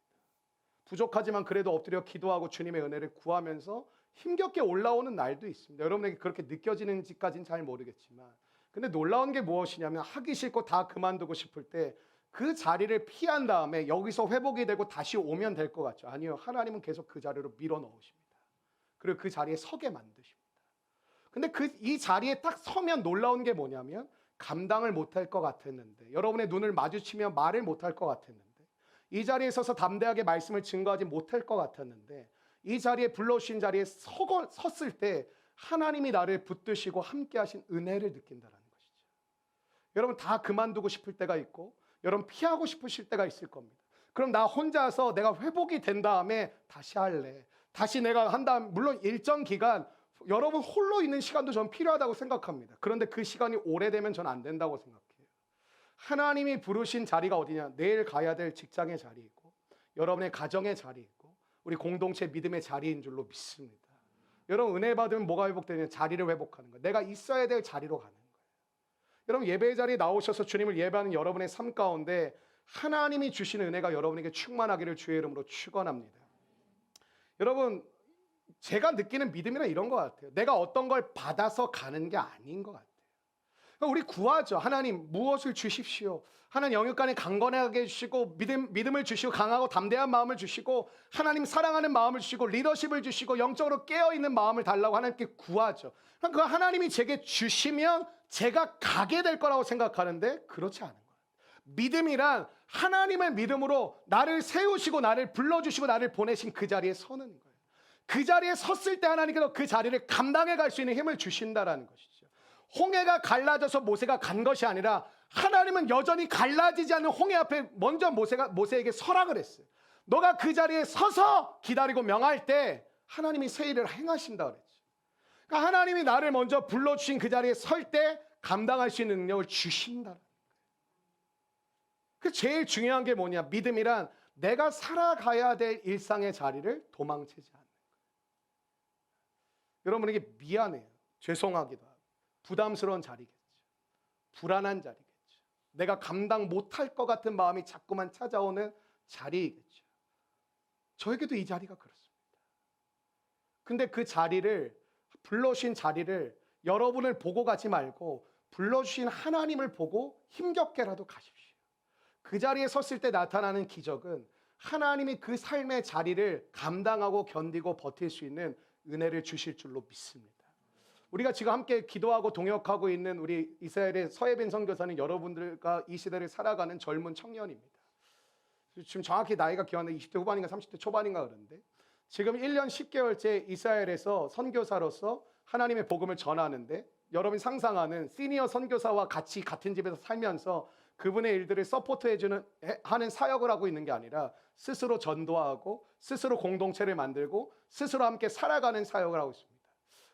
부족하지만 그래도 엎드려 기도하고 주님의 은혜를 구하면서 힘겹게 올라오는 날도 있습니다. 여러분에게 그렇게 느껴지는지까지는 잘 모르겠지만, 근데 놀라운 게 무엇이냐면 하기 싫고 다 그만두고 싶을 때 그 자리를 피한 다음에 여기서 회복이 되고 다시 오면 될 것 같죠? 아니요. 하나님은 계속 그 자리로 밀어 넣으십니다. 그리고 그 자리에 서게 만드십니다. 근데 이 자리에 딱 서면 놀라운 게 뭐냐면 감당을 못할 것 같았는데, 여러분의 눈을 마주치면 말을 못할 것 같았는데, 이 자리에 서서 담대하게 말씀을 증거하지 못할 것 같았는데, 이 자리에 불러주신 자리에 섰을 때 하나님이 나를 붙드시고 함께 하신 은혜를 느낀다는 것이죠. 여러분 다 그만두고 싶을 때가 있고 여러분 피하고 싶으실 때가 있을 겁니다. 그럼 나 혼자서 내가 회복이 된 다음에 다시 할래. 다시 내가 한 다음 물론 일정 기간 여러분 홀로 있는 시간도 전 필요하다고 생각합니다. 그런데 그 시간이 오래되면 전 안 된다고 생각해요. 하나님이 부르신 자리가 어디냐? 내일 가야 될 직장의 자리이고 여러분의 가정의 자리이고 우리 공동체 믿음의 자리인 줄로 믿습니다. 여러분 은혜 받으면 뭐가 회복되냐? 자리를 회복하는 거예요. 내가 있어야 될 자리로 가는 거예요. 여러분 예배의 자리에 나오셔서 주님을 예배하는 여러분의 삶 가운데 하나님이 주시는 은혜가 여러분에게 충만하기를 주의 이름으로 축원합니다. 여러분 제가 느끼는 믿음이란 이런 것 같아요. 내가 어떤 걸 받아서 가는 게 아닌 것 같아요. 우리 구하죠. 하나님 무엇을 주십시오. 하나님 영육간에 강건하게 해주시고 믿음을 주시고 강하고 담대한 마음을 주시고 하나님 사랑하는 마음을 주시고 리더십을 주시고 영적으로 깨어있는 마음을 달라고 하나님께 구하죠. 그 하나님이 제게 주시면 제가 가게 될 거라고 생각하는데 그렇지 않은 거예요. 믿음이란 하나님의 믿음으로 나를 세우시고 나를 불러주시고 나를 보내신 그 자리에 서는 거예요. 그 자리에 섰을 때 하나님께서 그 자리를 감당해 갈 수 있는 힘을 주신다라는 것이죠. 홍해가 갈라져서 모세가 간 것이 아니라 하나님은 여전히 갈라지지 않는 홍해 앞에 먼저 모세에게 서라 그랬어요. 너가 그 자리에 서서 기다리고 명할 때 하나님이 새 일을 행하신다 그랬죠. 그러니까 하나님이 나를 먼저 불러주신 그 자리에 설 때 감당할 수 있는 능력을 주신다. 그 제일 중요한 게 뭐냐? 믿음이란 내가 살아가야 될 일상의 자리를 도망치지 않는 거예요. 여러분에게 미안해요. 죄송하기도 하고 부담스러운 자리겠죠. 불안한 자리겠죠. 내가 감당 못할 것 같은 마음이 자꾸만 찾아오는 자리이겠죠. 저에게도 이 자리가 그렇습니다. 근데 그 자리를 불러주신 자리를 여러분을 보고 가지 말고 불러주신 하나님을 보고 힘겹게라도 가십시오. 그 자리에 섰을 때 나타나는 기적은 하나님이 그 삶의 자리를 감당하고 견디고 버틸 수 있는 은혜를 주실 줄로 믿습니다. 우리가 지금 함께 기도하고 동역하고 있는 우리 이스라엘의 서예빈 선교사는 여러분들과 이 시대를 살아가는 젊은 청년입니다. 지금 정확히 나이가 기억나는데 20대 후반인가 30대 초반인가 그런데 지금 1년 10개월째 이스라엘에서 선교사로서 하나님의 복음을 전하는데 여러분이 상상하는 시니어 선교사와 같이 같은 집에서 살면서 그분의 일들을 서포트해주는 하는 사역을 하고 있는 게 아니라 스스로 전도하고 스스로 공동체를 만들고 스스로 함께 살아가는 사역을 하고 있습니다.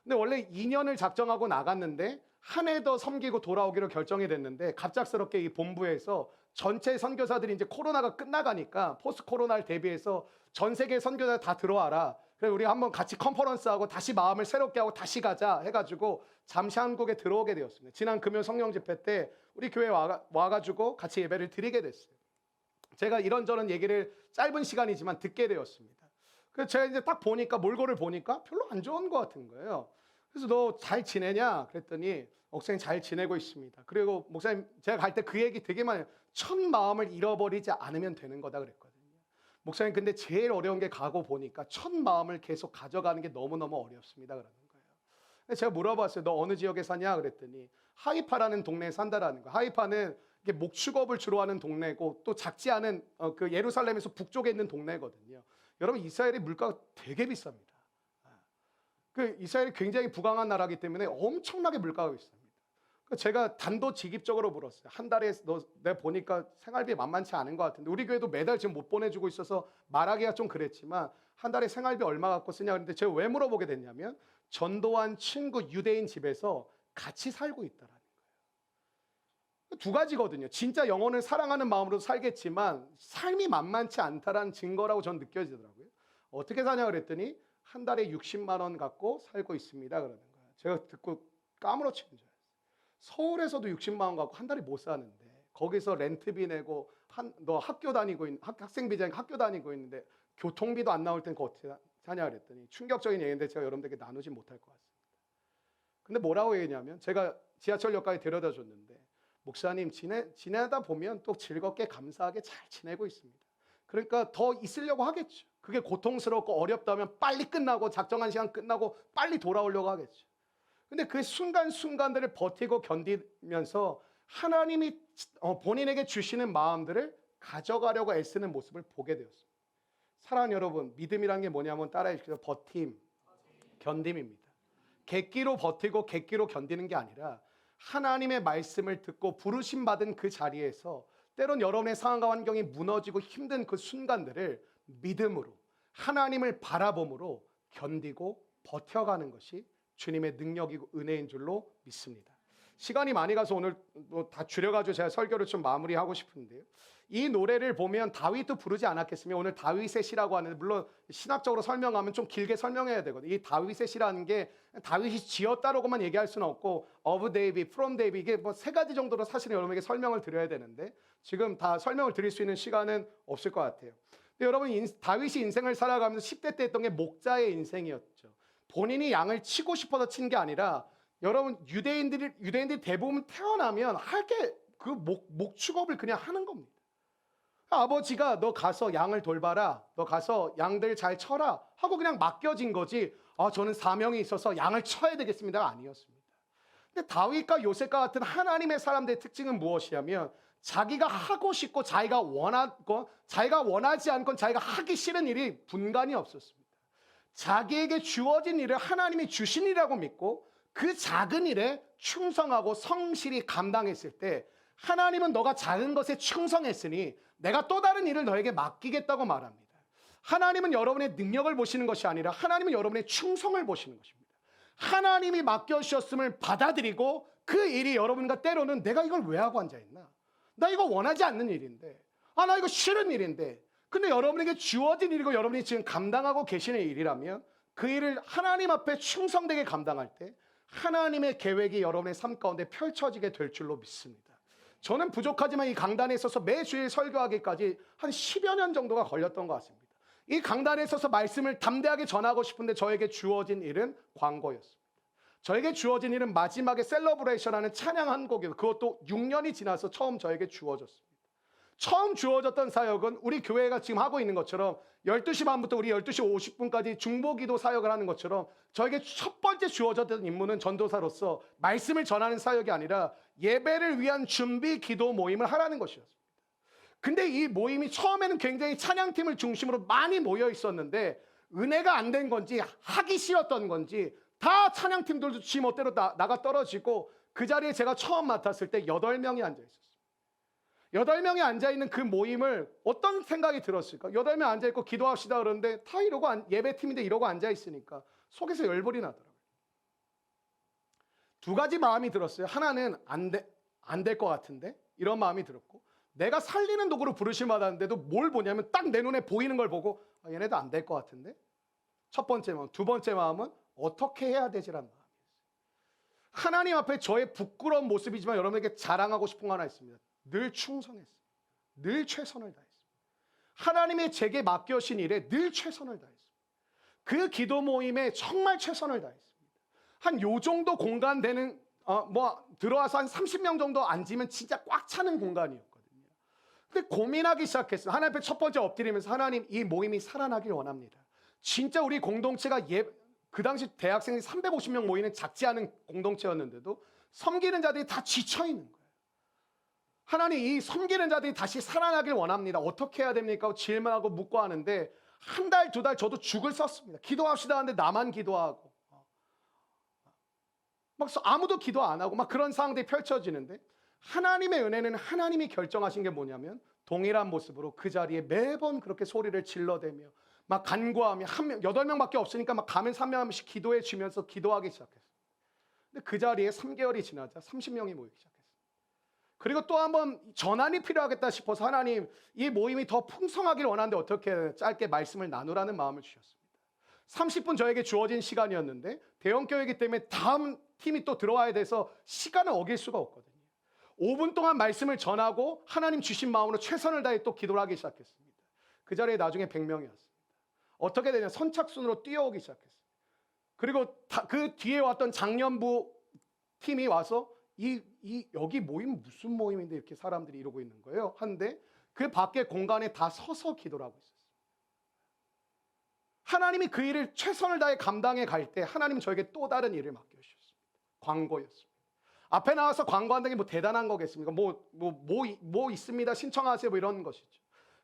근데 원래 2년을 작정하고 나갔는데 한 해 더 섬기고 돌아오기로 결정이 됐는데 갑작스럽게 이 본부에서 전체 선교사들이 이제 코로나가 끝나가니까 포스트 코로나를 대비해서 전 세계 선교사 다 들어와라. 그래서 우리 한번 같이 컨퍼런스하고 다시 마음을 새롭게 하고 다시 가자 해가지고 잠시 한국에 들어오게 되었습니다. 지난 금요 성령 집회 때 우리 교회에 와가지고 같이 예배를 드리게 됐어요. 제가 이런저런 얘기를 짧은 시간이지만 듣게 되었습니다. 그래서 제가 이제 딱 보니까 몰골을 보니까 별로 안 좋은 것 같은 거예요. 그래서 너 잘 지내냐? 그랬더니 목사님 잘 지내고 있습니다. 그리고 목사님 제가 갈 때 그 얘기 되게 많이 해요. 첫 마음을 잃어버리지 않으면 되는 거다 그랬거든요. 목사님 근데 제일 어려운 게 가고 보니까 첫 마음을 계속 가져가는 게 너무너무 어렵습니다. 그러는 거예요. 제가 물어봤어요. 너 어느 지역에 사냐? 그랬더니 하이파라는 동네에 산다라는 거예요. 하이파는 이게 목축업을 주로 하는 동네고 또 작지 않은 그 예루살렘에서 북쪽에 있는 동네거든요. 여러분 이스라엘의 물가가 되게 비쌉니다. 그 이스라엘이 굉장히 부강한 나라이기 때문에 엄청나게 물가가 비쌉니다. 제가 단도직입적으로 물었어요. 한 달에 내가 보니까 생활비 만만치 않은 것 같은데 우리 교회도 매달 지금 못 보내주고 있어서 말하기가 좀 그랬지만 한 달에 생활비 얼마 갖고 쓰냐 그랬는데 제가 왜 물어보게 됐냐면 전도한 친구 유대인 집에서 같이 살고 있다라는 거예요. 두 가지거든요. 진짜 영혼을 사랑하는 마음으로 살겠지만 삶이 만만치 않다라는 증거라고 전 느껴지더라고요. 어떻게 사냐 그랬더니 한 달에 60만 원 갖고 살고 있습니다 그러는 거예요. 제가 듣고 까무러치는 줄 알았어요. 서울에서도 60만 원 갖고 한 달에 못 사는데 거기서 렌트비 내고 너 학교 다니고 학생비자 학교 다니고 있는데 교통비도 안 나올 땐 그거 어떻게 사냐 그랬더니 충격적인 얘기인데 제가 여러분들에게 나누지 못할 것 같습니다. 근데 뭐라고 얘기냐면 제가 지하철역까지 데려다 줬는데 목사님 지내다 보면 또 즐겁게 감사하게 잘 지내고 있습니다. 그러니까 더 있으려고 하겠죠. 그게 고통스럽고 어렵다면 빨리 끝나고 작정한 시간 끝나고 빨리 돌아오려고 하겠죠. 근데 그 순간순간들을 버티고 견디면서 하나님이 본인에게 주시는 마음들을 가져가려고 애쓰는 모습을 보게 되었습니다. 사랑하는 여러분, 믿음이란 게 뭐냐면 따라해 주세요. 버팀, 견딤입니다. 객기로 버티고 객기로 견디는 게 아니라 하나님의 말씀을 듣고 부르심 받은 그 자리에서 때론 여러분의 상황과 환경이 무너지고 힘든 그 순간들을 믿음으로 하나님을 바라봄으로 견디고 버텨가는 것이 주님의 능력이고 은혜인 줄로 믿습니다. 시간이 많이 가서 오늘 다 줄여가지고 제가 설교를 좀 마무리하고 싶은데요. 이 노래를 보면 다윗도 부르지 않았겠으며 오늘 다윗의 시라고 하는데 물론 신학적으로 설명하면 좀 길게 설명해야 되거든요. 이 다윗의 시라는 게 다윗이 지었다라고만 얘기할 수는 없고 of David, from David 이게 뭐 세 가지 정도로 사실은 여러분에게 설명을 드려야 되는데 지금 다 설명을 드릴 수 있는 시간은 없을 것 같아요. 근데 여러분 다윗이 인생을 살아가면서 10대 때 했던 게 목자의 인생이었죠. 본인이 양을 치고 싶어서 친 게 아니라 여러분 유대인들이 대부분 태어나면 할 게 그 목축업을 그냥 하는 겁니다. 아버지가 너 가서 양을 돌봐라, 너 가서 양들 잘 쳐라 하고 그냥 맡겨진 거지. 저는 사명이 있어서 양을 쳐야 되겠습니다가 아니었습니다. 근데 다윗과 요셉과 같은 하나님의 사람들의 특징은 무엇이냐면 자기가 하고 싶고 자기가 원하고 자기가 원하지 않건 자기가 하기 싫은 일이 분간이 없었습니다. 자기에게 주어진 일을 하나님이 주신 일이라고 믿고 그 작은 일에 충성하고 성실히 감당했을 때 하나님은 너가 작은 것에 충성했으니 내가 또 다른 일을 너에게 맡기겠다고 말합니다. 하나님은 여러분의 능력을 보시는 것이 아니라 하나님은 여러분의 충성을 보시는 것입니다. 하나님이 맡겨주셨음을 받아들이고 그 일이 여러분과 때로는 내가 이걸 왜 하고 앉아있나? 나 이거 원하지 않는 일인데, 나 이거 싫은 일인데, 근데 여러분에게 주어진 일이고 여러분이 지금 감당하고 계시는 일이라면 그 일을 하나님 앞에 충성되게 감당할 때 하나님의 계획이 여러분의 삶 가운데 펼쳐지게 될 줄로 믿습니다. 저는 부족하지만 이 강단에 있어서 매주일 설교하기까지 한 10여 년 정도가 걸렸던 것 같습니다. 이 강단에 있어서 말씀을 담대하게 전하고 싶은데 저에게 주어진 일은 광고였습니다. 저에게 주어진 일은 마지막에 셀러브레이션하는 찬양 한 곡이에요. 그것도 6년이 지나서 처음 저에게 주어졌습니다. 처음 주어졌던 사역은 우리 교회가 지금 하고 있는 것처럼 12시 반부터 우리 12시 50분까지 중보기도 사역을 하는 것처럼 저에게 첫 번째 주어졌던 임무는 전도사로서 말씀을 전하는 사역이 아니라 예배를 위한 준비 기도 모임을 하라는 것이었습니다. 근데 이 모임이 처음에는 굉장히 찬양팀을 중심으로 많이 모여 있었는데 은혜가 안 된 건지 하기 싫었던 건지 다 찬양팀들도 지 멋대로 나가 떨어지고 그 자리에 제가 처음 맡았을 때 8명이 앉아 있었어요. 8명이 앉아있는 그 모임을 어떤 생각이 들었을까? 8명 앉아있고 기도합시다 그러는데 다 이러고 예배팀인데 이러고 앉아있으니까 속에서 열불이 나더라고요. 두 가지 마음이 들었어요. 하나는 안 될 것 같은데 이런 마음이 들었고 내가 살리는 도구로 부르심 받았는데도 뭘 보냐면 딱 내 눈에 보이는 걸 보고 얘네도 안 될 것 같은데 첫 번째 마음. 두 번째 마음은 어떻게 해야 되지라는 마음이었어요. 하나님 앞에 저의 부끄러운 모습이지만 여러분에게 자랑하고 싶은 거 하나 있습니다. 늘 충성했습니다. 늘 최선을 다했습니다. 하나님의 제게 맡겨신 일에 늘 최선을 다했습니다. 그 기도 모임에 정말 최선을 다했습니다. 한 요 정도 공간 되는 들어와서 한 30명 정도 앉으면 진짜 꽉 차는 공간이었거든요. 근데 고민하기 시작했어요. 하나님 앞에 첫 번째 엎드리면서 하나님 이 모임이 살아나길 원합니다. 진짜 우리 공동체가 그 당시 대학생이 350명 모이는 작지 않은 공동체였는데도 섬기는 자들이 다 지쳐있는 거예요. 하나님 이 섬기는 자들이 다시 살아나길 원합니다. 어떻게 해야 됩니까? 질문하고 묻고 하는데 한 달, 두 달 저도 죽을 썼습니다. 기도합시다 하는데 나만 기도하고 막 아무도 기도 안 하고 막 그런 상황들이 펼쳐지는데 하나님의 은혜는 하나님이 결정하신 게 뭐냐면 동일한 모습으로 그 자리에 매번 그렇게 소리를 질러대며 막 간구하며 8명밖에 없으니까 막 가면 3명 한 명씩 기도해 주면서 기도하기 시작했어요. 근데 그 자리에 3개월이 지나자 30명이 모이기 시작했어요. 그리고 또 한번 전환이 필요하겠다 싶어서 하나님 이 모임이 더 풍성하길 원하는데 어떻게 짧게 말씀을 나누라는 마음을 주셨습니다. 30분 저에게 주어진 시간이었는데 대형교회이기 때문에 다음 팀이 또 들어와야 돼서 시간을 어길 수가 없거든요. 5분 동안 말씀을 전하고 하나님 주신 마음으로 최선을 다해 또 기도를 하기 시작했습니다. 그 자리에 나중에 100명이 왔습니다. 어떻게 되냐 선착순으로 뛰어오기 시작했어요. 그리고 그 뒤에 왔던 장년부 팀이 와서 여기 모임 무슨 모임인데 이렇게 사람들이 이러고 있는 거예요. 한데 그 밖에 공간에 다 서서 기도를 하고 있었어요. 하나님이 그 일을 최선을 다해 감당해 갈 때 하나님은 저에게 또 다른 일을 맡겨주셨습니다. 광고였습니다. 앞에 나와서 광고한다는 게 뭐 대단한 거겠습니까? 뭐 있습니다. 신청하세요. 뭐 이런 것이죠.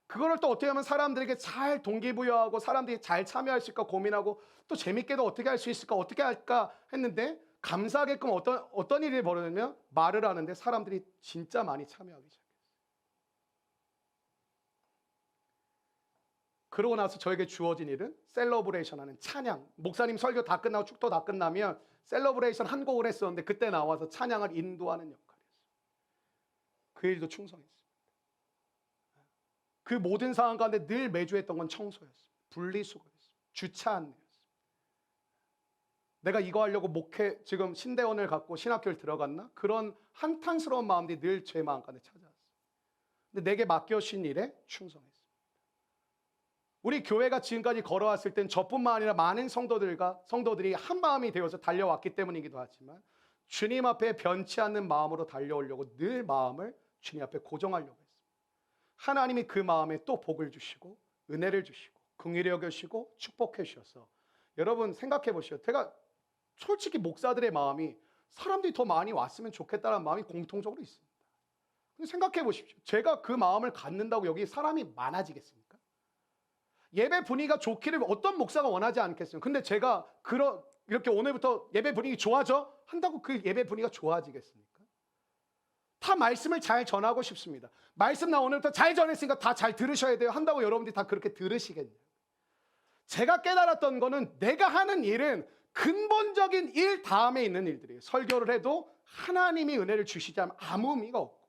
그거를 또 어떻게 하면 사람들에게 잘 동기부여하고 사람들이 잘 참여할 수 있을까 고민하고 또 재밌게도 어떻게 할 수 있을까 어떻게 할까 했는데 감사하게끔 어떤 일이 벌어지면 말을 하는데 사람들이 진짜 많이 참여하기 시작했어요. 그러고 나서 저에게 주어진 일은 셀러브레이션 하는 찬양. 목사님 설교 다 끝나고 축도 다 끝나면 셀러브레이션 한 곡을 했었는데 그때 나와서 찬양을 인도하는 역할이었어요. 그 일도 충성했어요. 그 모든 상황 가운데 늘 매주 했던 건 청소였어요. 분리수거였어요. 주차 안내였어요. 내가 이거 하려고 지금 신대원을 갖고 신학교를 들어갔나? 그런 한탄스러운 마음들이 늘 제 마음 가운데 찾아왔어요. 근데 내게 맡겨주신 일에 충성했어요. 우리 교회가 지금까지 걸어왔을 땐 저뿐만 아니라 많은 성도들이 한 마음이 되어서 달려왔기 때문이기도 하지만 주님 앞에 변치 않는 마음으로 달려오려고 늘 마음을 주님 앞에 고정하려고 했습니다. 하나님이 그 마음에 또 복을 주시고 은혜를 주시고 긍휼히 여겨주시고 축복해 주셔서 여러분 생각해 보시죠. 제가 솔직히 목사들의 마음이 사람들이 더 많이 왔으면 좋겠다는 마음이 공통적으로 있습니다. 근데 생각해 보십시오. 제가 그 마음을 갖는다고 여기 사람이 많아지겠습니까? 예배 분위기가 좋기를 어떤 목사가 원하지 않겠어요. 근데 제가 이렇게 오늘부터 예배 분위기 좋아져 한다고 그 예배 분위기가 좋아지겠습니까? 다 말씀을 잘 전하고 싶습니다. 말씀 나 오늘부터 잘 전했으니까 다 잘 들으셔야 돼요 한다고 여러분들이 다 그렇게 들으시겠냐고. 제가 깨달았던 거는 내가 하는 일은 근본적인 일 다음에 있는 일들이에요. 설교를 해도 하나님이 은혜를 주시지 않으면 아무 의미가 없고,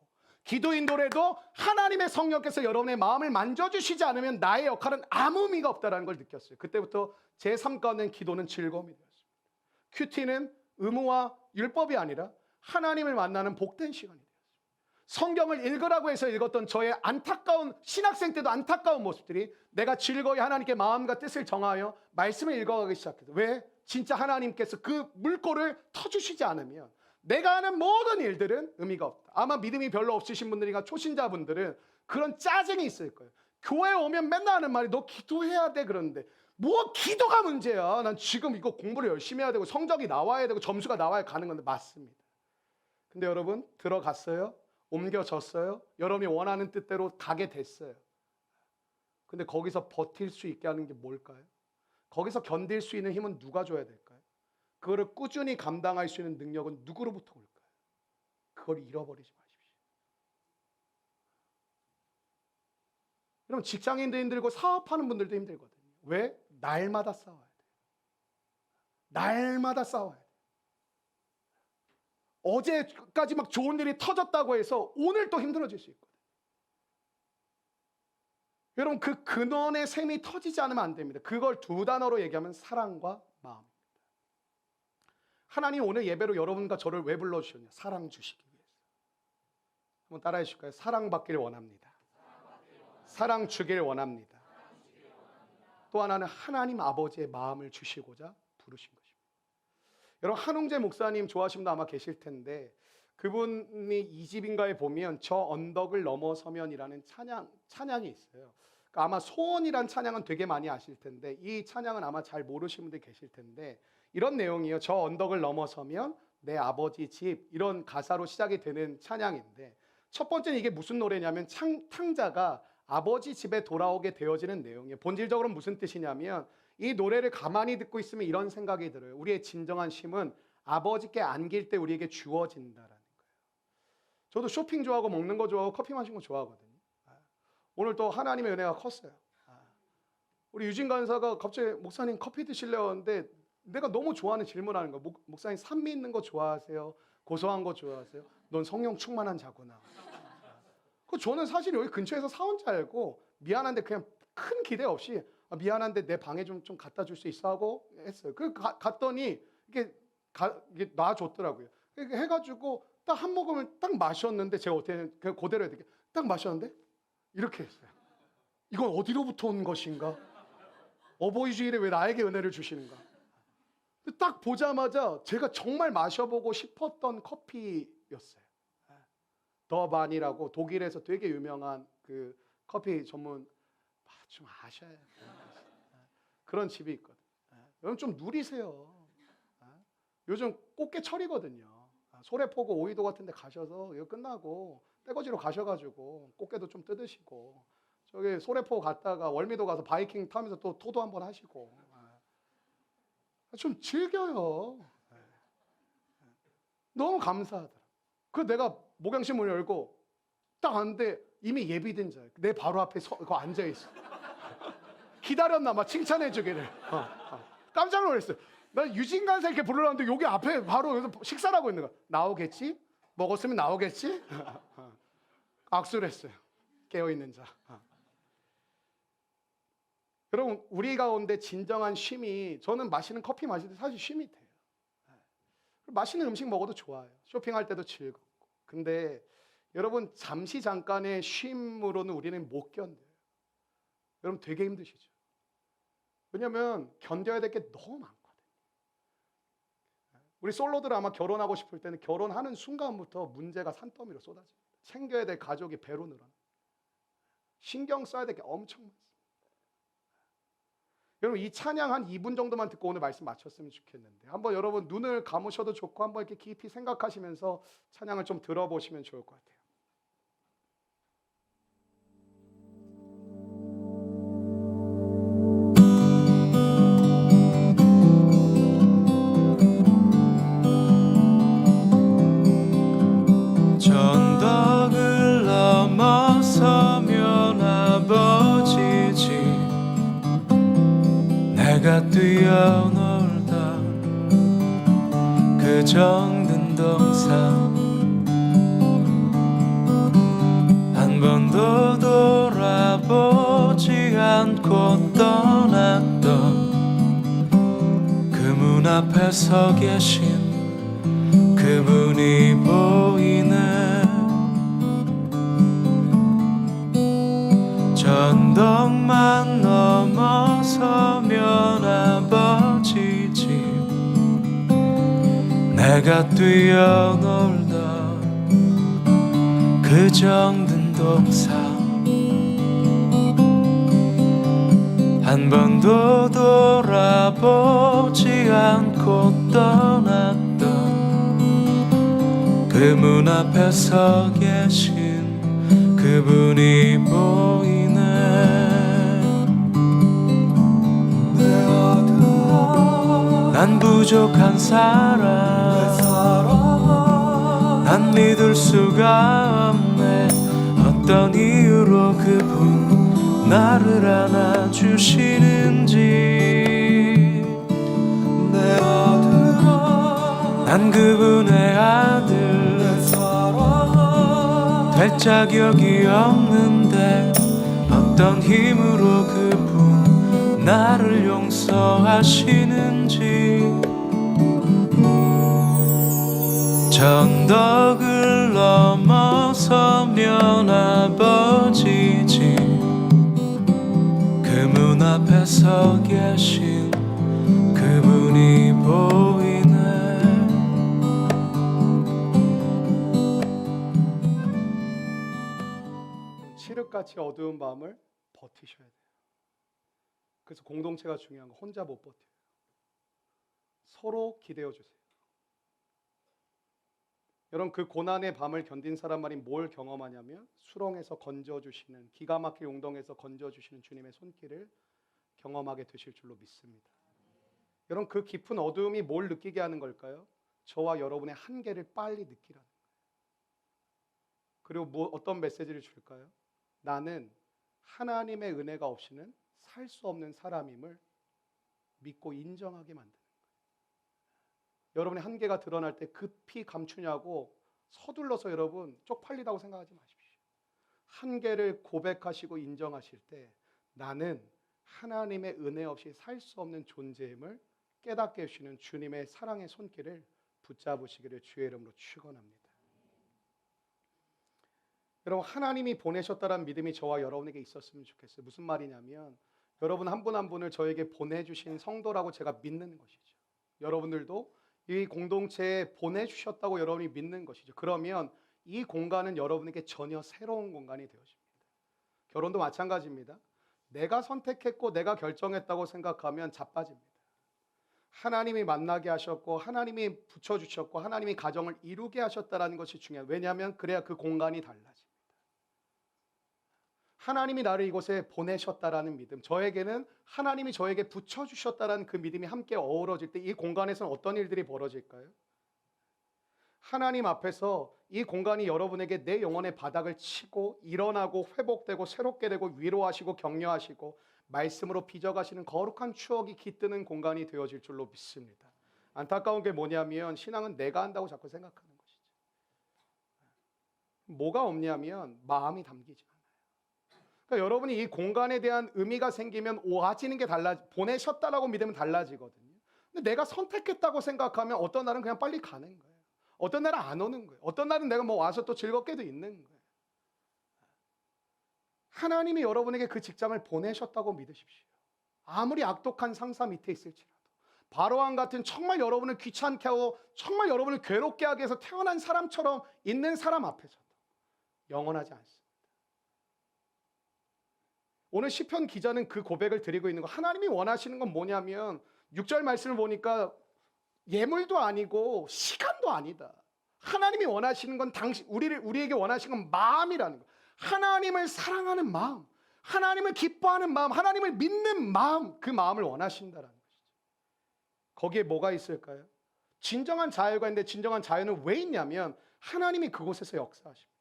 기도 인도를 해도 하나님의 성령께서 여러분의 마음을 만져주시지 않으면 나의 역할은 아무 의미가 없다는 걸 느꼈어요. 그때부터 제 삶 가운데 기도는 즐거움이 되었습니다. 큐티는 의무와 율법이 아니라 하나님을 만나는 복된 시간이 되었습니다. 성경을 읽으라고 해서 읽었던 저의 안타까운 신학생 때도 안타까운 모습들이 내가 즐거이 하나님께 마음과 뜻을 정하여 말씀을 읽어가기 시작했어요. 왜? 진짜 하나님께서 그 물꼬를 터주시지 않으면 내가 하는 모든 일들은 의미가 없다. 아마 믿음이 별로 없으신 분들이나 초신자분들은 그런 짜증이 있을 거예요. 교회 오면 맨날 하는 말이 너 기도해야 돼 그러는데 뭐 기도가 문제야. 난 지금 이거 공부를 열심히 해야 되고 성적이 나와야 되고 점수가 나와야 가는 건데 맞습니다. 근데 여러분 들어갔어요? 옮겨졌어요? 여러분이 원하는 뜻대로 가게 됐어요. 근데 거기서 버틸 수 있게 하는 게 뭘까요? 거기서 견딜 수 있는 힘은 누가 줘야 될까요? 그거를 꾸준히 감당할 수 있는 능력은 누구로부터 올까요? 그걸 잃어버리지 마십시오. 여러분 직장인도 힘들고 사업하는 분들도 힘들거든요. 왜? 날마다 싸워야 돼요. 날마다 싸워야 돼요. 어제까지 막 좋은 일이 터졌다고 해서 오늘 또 힘들어질 수 있거든요. 여러분 그 근원의 샘이 터지지 않으면 안 됩니다. 그걸 두 단어로 얘기하면 사랑과 마음입니다. 하나님 오늘 예배로 여러분과 저를 왜 불러주셨냐? 사랑 주시기 위해서. 한번 따라해 주실까요? 사랑받길 원합니다. 사랑 주길 원합니다. 또 하나는 하나님 아버지의 마음을 주시고자 부르신 것입니다. 여러분 한웅재 목사님 좋아하시는 분 아마 계실 텐데 그분이 이 집인가에 보면 저 언덕을 넘어서면이라는 찬양이 있어요. 그러니까 아마 소원이란 찬양은 되게 많이 아실 텐데 이 찬양은 아마 잘 모르시는 분들 계실 텐데 이런 내용이에요. 저 언덕을 넘어서면 내 아버지 집, 이런 가사로 시작이 되는 찬양인데 첫 번째는 이게 무슨 노래냐면 탕자가 아버지 집에 돌아오게 되어지는 내용이에요. 본질적으로 무슨 뜻이냐면 이 노래를 가만히 듣고 있으면 이런 생각이 들어요. 우리의 진정한 쉼은 아버지께 안길 때 우리에게 주어진다라는 거예요. 저도 쇼핑 좋아하고 먹는 거 좋아하고 커피 마시는 거 좋아하거든요. 오늘 또 하나님의 은혜가 컸어요. 우리 유진 간사가 갑자기 목사님 커피 드실래요? 하는데 내가 너무 좋아하는 질문하는 거예요. 목사님 산미 있는 거 좋아하세요? 고소한 거 좋아하세요? 넌 성령 충만한 자구나. 저는 사실 여기 근처에서 사온 줄 알고 미안한데 그냥 큰 기대 없이 미안한데 내 방에 좀 갖다 줄 수 있어 하고 했어요. 갔더니 이게 놔줬더라고요. 이렇게 해가지고 딱 한 모금을 딱 마셨는데 제가 어떻게 그냥 그대로 이렇게 딱 마셨는데 이렇게 했어요. 이건 어디로부터 온 것인가? 어버이 주일에 왜 나에게 은혜를 주시는가? 딱 보자마자 제가 정말 마셔보고 싶었던 커피였어요. 더 반이라고 독일에서 되게 유명한 그 커피 전문 좀 아셔야 돼요. 그런 집이 있거든요. 여러분 좀 누리세요. 요즘 꽃게철이거든요. 소래포구 오이도 같은 데 가셔서 이거 끝나고 떼거지로 가셔가지고 꽃게도 좀 뜯으시고 저기 소래포구 갔다가 월미도 가서 바이킹 타면서 또 토도 한번 하시고 좀 즐겨요. 너무 감사하더라. 그 내가 목양심을 열고 딱 왔는데 이미 예비된 자야. 내 바로 앞에 거 앉아 있어. 기다렸나 막 칭찬해 주기를. 깜짝 놀랐어요. 나 유진간세 이렇게 부르려는데 여기 앞에 바로 여기서 식사를 하고 있는 거야. 나오겠지? 먹었으면 나오겠지? 악수를 했어요. 깨어있는 자. 여러분, 우리 가운데 진정한 쉼이, 저는 마시는 커피 마실 때 사실 쉼이 돼요. 맛있는 음식 먹어도 좋아요. 쇼핑할 때도 즐겁고. 근데 여러분, 잠시 잠깐의 쉼으로는 우리는 못 견뎌요. 여러분, 되게 힘드시죠? 왜냐하면 견뎌야 될 게 너무 많거든요. 우리 솔로들 아마 결혼하고 싶을 때는 결혼하는 순간부터 문제가 산더미로 쏟아집니다. 챙겨야 될 가족이 배로 늘어나요. 신경 써야 될 게 엄청 많습니다. 여러분, 이 찬양 한 2분 정도만 듣고 오늘 말씀 마쳤으면 좋겠는데, 한번 여러분 눈을 감으셔도 좋고 한번 이렇게 깊이 생각하시면서 찬양을 좀 들어보시면 좋을 것 같아요. 전덕을 넘어서면 아버지지, 내가 뛰어놀던 그 정든 동산, 한 번도 돌아보지 않고 떠났던 그 문 앞에 서 계신 그분이 보이네. 전덕만 넘어서면 아버지 집, 내가 뛰어놀던 그 정든 동산, 한 번도 돌아보지 않고 떠났던 그 문 앞에 서 계신 그분이 보이네. 난 부족한 사람, 난 믿을 수가 없네. 어떤 이유로 그분 나를 안아주시는지. 난 그분의 아들 될 자격이 없는데 어떤 힘으로 그분 나를 용서하시는지. 전덕을 넘어서면 아버지 집, 그 문 앞에 서 계신 그분이 보이네. 칠흑같이 어두운 밤을 버티셔야 돼요. 그래서 공동체가 중요한 거, 혼자 못 버텨요. 서로 기대어 주세요. 여러분, 그 고난의 밤을 견딘 사람만이 뭘 경험하냐면 수렁에서 건져주시는, 기가 막힐 용동에서 건져주시는 주님의 손길을 경험하게 되실 줄로 믿습니다. 여러분, 그 깊은 어두움이 뭘 느끼게 하는 걸까요? 저와 여러분의 한계를 빨리 느끼라는 거예요. 그리고 어떤 메시지를 줄까요? 나는 하나님의 은혜가 없이는 살 수 없는 사람임을 믿고 인정하게 만드는 거예요. 여러분의 한계가 드러날 때 급히 감추냐고 서둘러서 여러분 쪽팔리다고 생각하지 마십시오. 한계를 고백하시고 인정하실 때 나는 하나님의 은혜 없이 살 수 없는 존재임을 깨닫게 해주시는 주님의 사랑의 손길을 붙잡으시기를 주의 이름으로 축원합니다. 여러분, 하나님이 보내셨다는 믿음이 저와 여러분에게 있었으면 좋겠어요. 무슨 말이냐면 여러분 한 분 한 분을 저에게 보내주신 성도라고 제가 믿는 것이죠. 여러분들도 이 공동체에 보내주셨다고 여러분이 믿는 것이죠. 그러면 이 공간은 여러분에게 전혀 새로운 공간이 되어집니다. 결혼도 마찬가지입니다. 내가 선택했고 내가 결정했다고 생각하면 자빠집니다. 하나님이 만나게 하셨고 하나님이 붙여주셨고 하나님이 가정을 이루게 하셨다는 것이 중요해요. 왜냐하면 그래야 그 공간이 달라집니다. 하나님이 나를 이곳에 보내셨다라는 믿음, 저에게는 하나님이 저에게 붙여주셨다라는 그 믿음이 함께 어우러질 때 이 공간에서는 어떤 일들이 벌어질까요? 하나님 앞에서 이 공간이 여러분에게 내 영혼의 바닥을 치고 일어나고 회복되고 새롭게 되고 위로하시고 격려하시고 말씀으로 빚어가시는 거룩한 추억이 깃드는 공간이 되어질 줄로 믿습니다. 안타까운 게 뭐냐면 신앙은 내가 한다고 자꾸 생각하는 것이죠. 뭐가 없냐면 마음이 담기지 않아요. 그러니까 여러분이 이 공간에 대한 의미가 생기면 오아지는 게 보내셨다라고 믿으면 달라지거든요. 근데 내가 선택했다고 생각하면 어떤 날은 그냥 빨리 가는 거예요. 어떤 날은 안 오는 거예요. 어떤 날은 내가 뭐 와서 또 즐겁게도 있는 거예요. 하나님이 여러분에게 그 직장을 보내셨다고 믿으십시오. 아무리 악독한 상사 밑에 있을지라도 바로왕 같은 정말 여러분을 귀찮게 하고 정말 여러분을 괴롭게 하기 위해서 태어난 사람처럼 있는 사람 앞에서도 영원하지 않습니다. 오늘 시편 기자는 그 고백을 드리고 있는 거, 하나님이 원하시는 건 뭐냐면 6절 말씀을 보니까 예물도 아니고 시간도 아니다. 하나님이 원하시는 건 우리에게 원하시는 건 마음이라는 거. 하나님을 사랑하는 마음, 하나님을 기뻐하는 마음, 하나님을 믿는 마음, 그 마음을 원하신다라는 것이죠. 거기에 뭐가 있을까요? 진정한 자유가 있는데 진정한 자유는 왜 있냐면 하나님이 그곳에서 역사하십니다.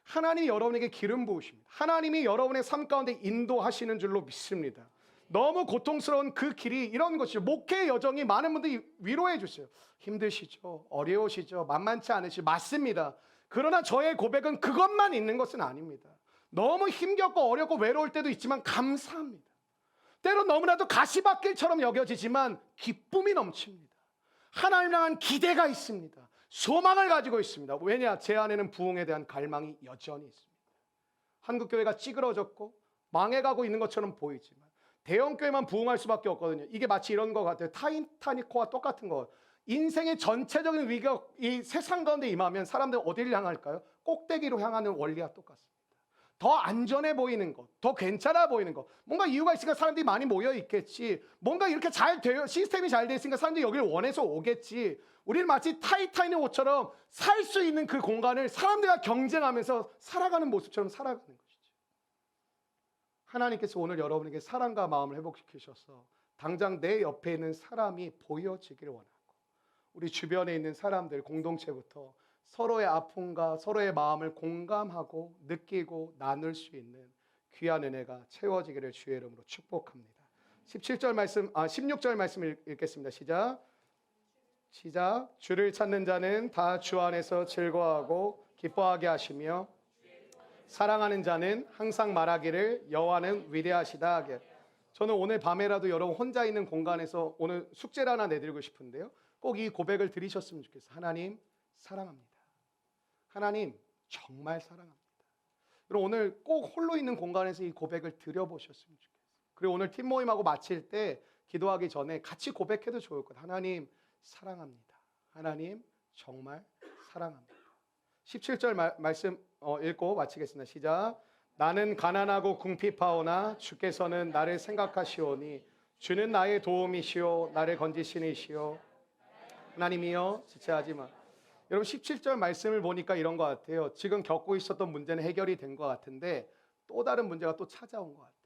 하나님이 여러분에게 기름 부으십니다. 하나님이 여러분의 삶 가운데 인도하시는 줄로 믿습니다. 너무 고통스러운 그 길이 이런 것이죠. 목회의 여정이 많은 분들이 위로해 주세요. 힘드시죠? 어려우시죠? 만만치 않으시죠? 맞습니다. 그러나 저의 고백은 그것만 있는 것은 아닙니다. 너무 힘겹고 어렵고 외로울 때도 있지만 감사합니다. 때론 너무나도 가시밭길처럼 여겨지지만 기쁨이 넘칩니다. 하나님 향한 기대가 있습니다. 소망을 가지고 있습니다. 왜냐? 제 안에는 부흥에 대한 갈망이 여전히 있습니다. 한국교회가 찌그러졌고 망해가고 있는 것처럼 보이지만 대형교회만 부흥할 수밖에 없거든요. 이게 마치 이런 것 같아요. 타이타닉호와 똑같은 거. 인생의 전체적인 위기가 이 세상 가운데 임하면 사람들은 어디를 향할까요? 꼭대기로 향하는 원리와 똑같습니다. 더 안전해 보이는 것, 더 괜찮아 보이는 것, 뭔가 이유가 있으니까 사람들이 많이 모여 있겠지. 뭔가 이렇게 시스템이 잘 돼 있으니까 사람들이 여기를 원해서 오겠지. 우리는 마치 타이타닉호처럼 살 수 있는 그 공간을 사람들과 경쟁하면서 살아가는 모습처럼 살아가는 것이죠. 하나님께서 오늘 여러분에게 사랑과 마음을 회복시키셔서 당장 내 옆에 있는 사람이 보여지기를 원하고 우리 주변에 있는 사람들 공동체부터 서로의 아픔과 서로의 마음을 공감하고 느끼고 나눌 수 있는 귀한 은혜가 채워지기를 주의 이름으로 축복합니다. 16절 말씀을 읽겠습니다. 시작. 주를 찾는 자는 다 주 안에서 즐거워하고 기뻐하게 하시며 사랑하는 자는 항상 말하기를 여호와는 위대하시다 하게. 저는 오늘 밤에라도 여러분 혼자 있는 공간에서 오늘 숙제를 하나 내드리고 싶은데요. 꼭 이 고백을 드리셨으면 좋겠어요. 하나님 사랑합니다. 하나님 정말 사랑합니다. 여러분 오늘 꼭 홀로 있는 공간에서 이 고백을 드려보셨으면 좋겠어요. 그리고 오늘 팀 모임하고 마칠 때 기도하기 전에 같이 고백해도 좋을 것 같아요. 하나님 사랑합니다. 하나님 정말 사랑합니다. 17절 말씀 읽고 마치겠습니다. 시작. 나는 가난하고 궁핍하오나 주께서는 나를 생각하시오니 주는 나의 도움이시오 나를 건지시니시오. 하나님이여 지체하지 마. 여러분 17절 말씀을 보니까 이런 것 같아요. 지금 겪고 있었던 문제는 해결이 된 것 같은데 또 다른 문제가 또 찾아온 것 같아요.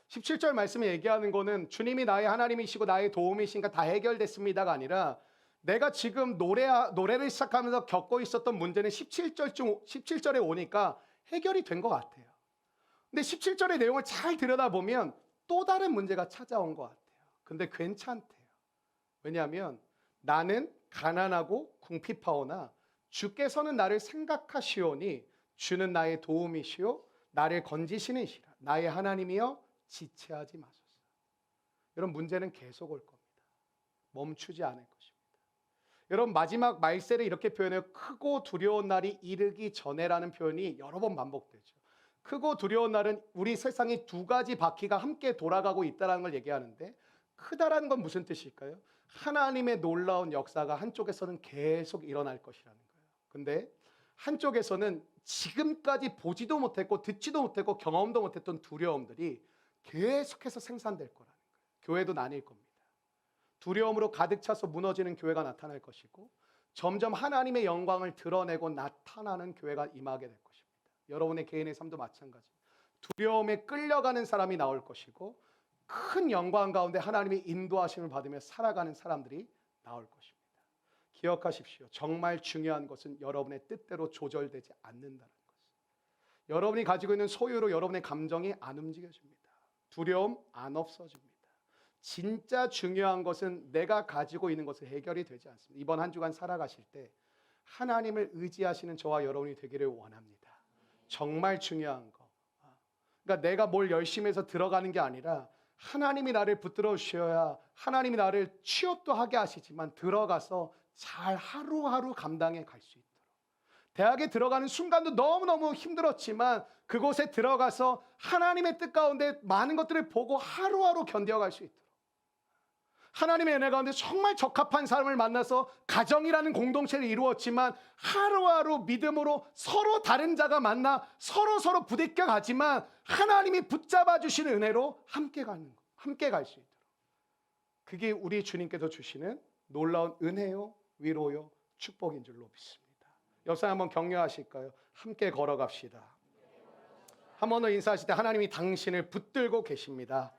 17절 말씀에 얘기하는 거는 주님이 나의 하나님이시고 나의 도움이시니까 다 해결됐습니다가 아니라 내가 지금 노래를 시작하면서 겪고 있었던 문제는 17절에 오니까 해결이 된 것 같아요. 근데 17절의 내용을 잘 들여다보면 또 다른 문제가 찾아온 것 같아요. 근데 괜찮대요. 왜냐하면 나는 가난하고 궁핍하오나 주께서는 나를 생각하시오니 주는 나의 도움이시오 나를 건지시니시라. 나의 하나님이여 지체하지 마소서. 여러분 문제는 계속 올 겁니다. 멈추지 않을 것입니다. 여러분 마지막 말세를 이렇게 표현해요. 크고 두려운 날이 이르기 전에라는 표현이 여러 번 반복되죠. 크고 두려운 날은 우리 세상이 두 가지 바퀴가 함께 돌아가고 있다는 걸 얘기하는데 크다라는 건 무슨 뜻일까요? 하나님의 놀라운 역사가 한쪽에서는 계속 일어날 것이라는 거예요. 근데 한쪽에서는 지금까지 보지도 못했고 듣지도 못했고 경험도 못했던 두려움들이 계속해서 생산될 거라는 거예요. 교회도 나뉠 겁니다. 두려움으로 가득 차서 무너지는 교회가 나타날 것이고 점점 하나님의 영광을 드러내고 나타나는 교회가 임하게 될 것입니다. 여러분의 개인의 삶도 마찬가지입니다. 두려움에 끌려가는 사람이 나올 것이고 큰 영광 가운데 하나님의 인도하심을 받으며 살아가는 사람들이 나올 것입니다. 기억하십시오. 정말 중요한 것은 여러분의 뜻대로 조절되지 않는다는 것. 여러분이 가지고 있는 소유로 여러분의 감정이 안 움직여집니다. 두려움 안 없어집니다. 진짜 중요한 것은 내가 가지고 있는 것을 해결이 되지 않습니다. 이번 한 주간 살아가실 때 하나님을 의지하시는 저와 여러분이 되기를 원합니다. 정말 중요한 거. 그러니까 내가 뭘 열심히 해서 들어가는 게 아니라 하나님이 나를 붙들어 주셔야 하나님이 나를 취업도 하게 하시지만 들어가서 잘 하루하루 감당해 갈 수 있도록. 대학에 들어가는 순간도 너무너무 힘들었지만 그곳에 들어가서 하나님의 뜻 가운데 많은 것들을 보고 하루하루 견뎌갈 수 있도록. 하나님의 은혜 가운데 정말 적합한 사람을 만나서 가정이라는 공동체를 이루었지만 하루하루 믿음으로 서로 다른 자가 만나 서로 부딪혀 가지만 하나님이 붙잡아 주시는 은혜로 함께 가는 것, 함께 갈 수 있도록. 그게 우리 주님께서 주시는 놀라운 은혜요, 위로요, 축복인 줄로 믿습니다. 옆사람 한번 격려하실까요? 함께 걸어갑시다. 한 번 더 인사하실 때 하나님이 당신을 붙들고 계십니다.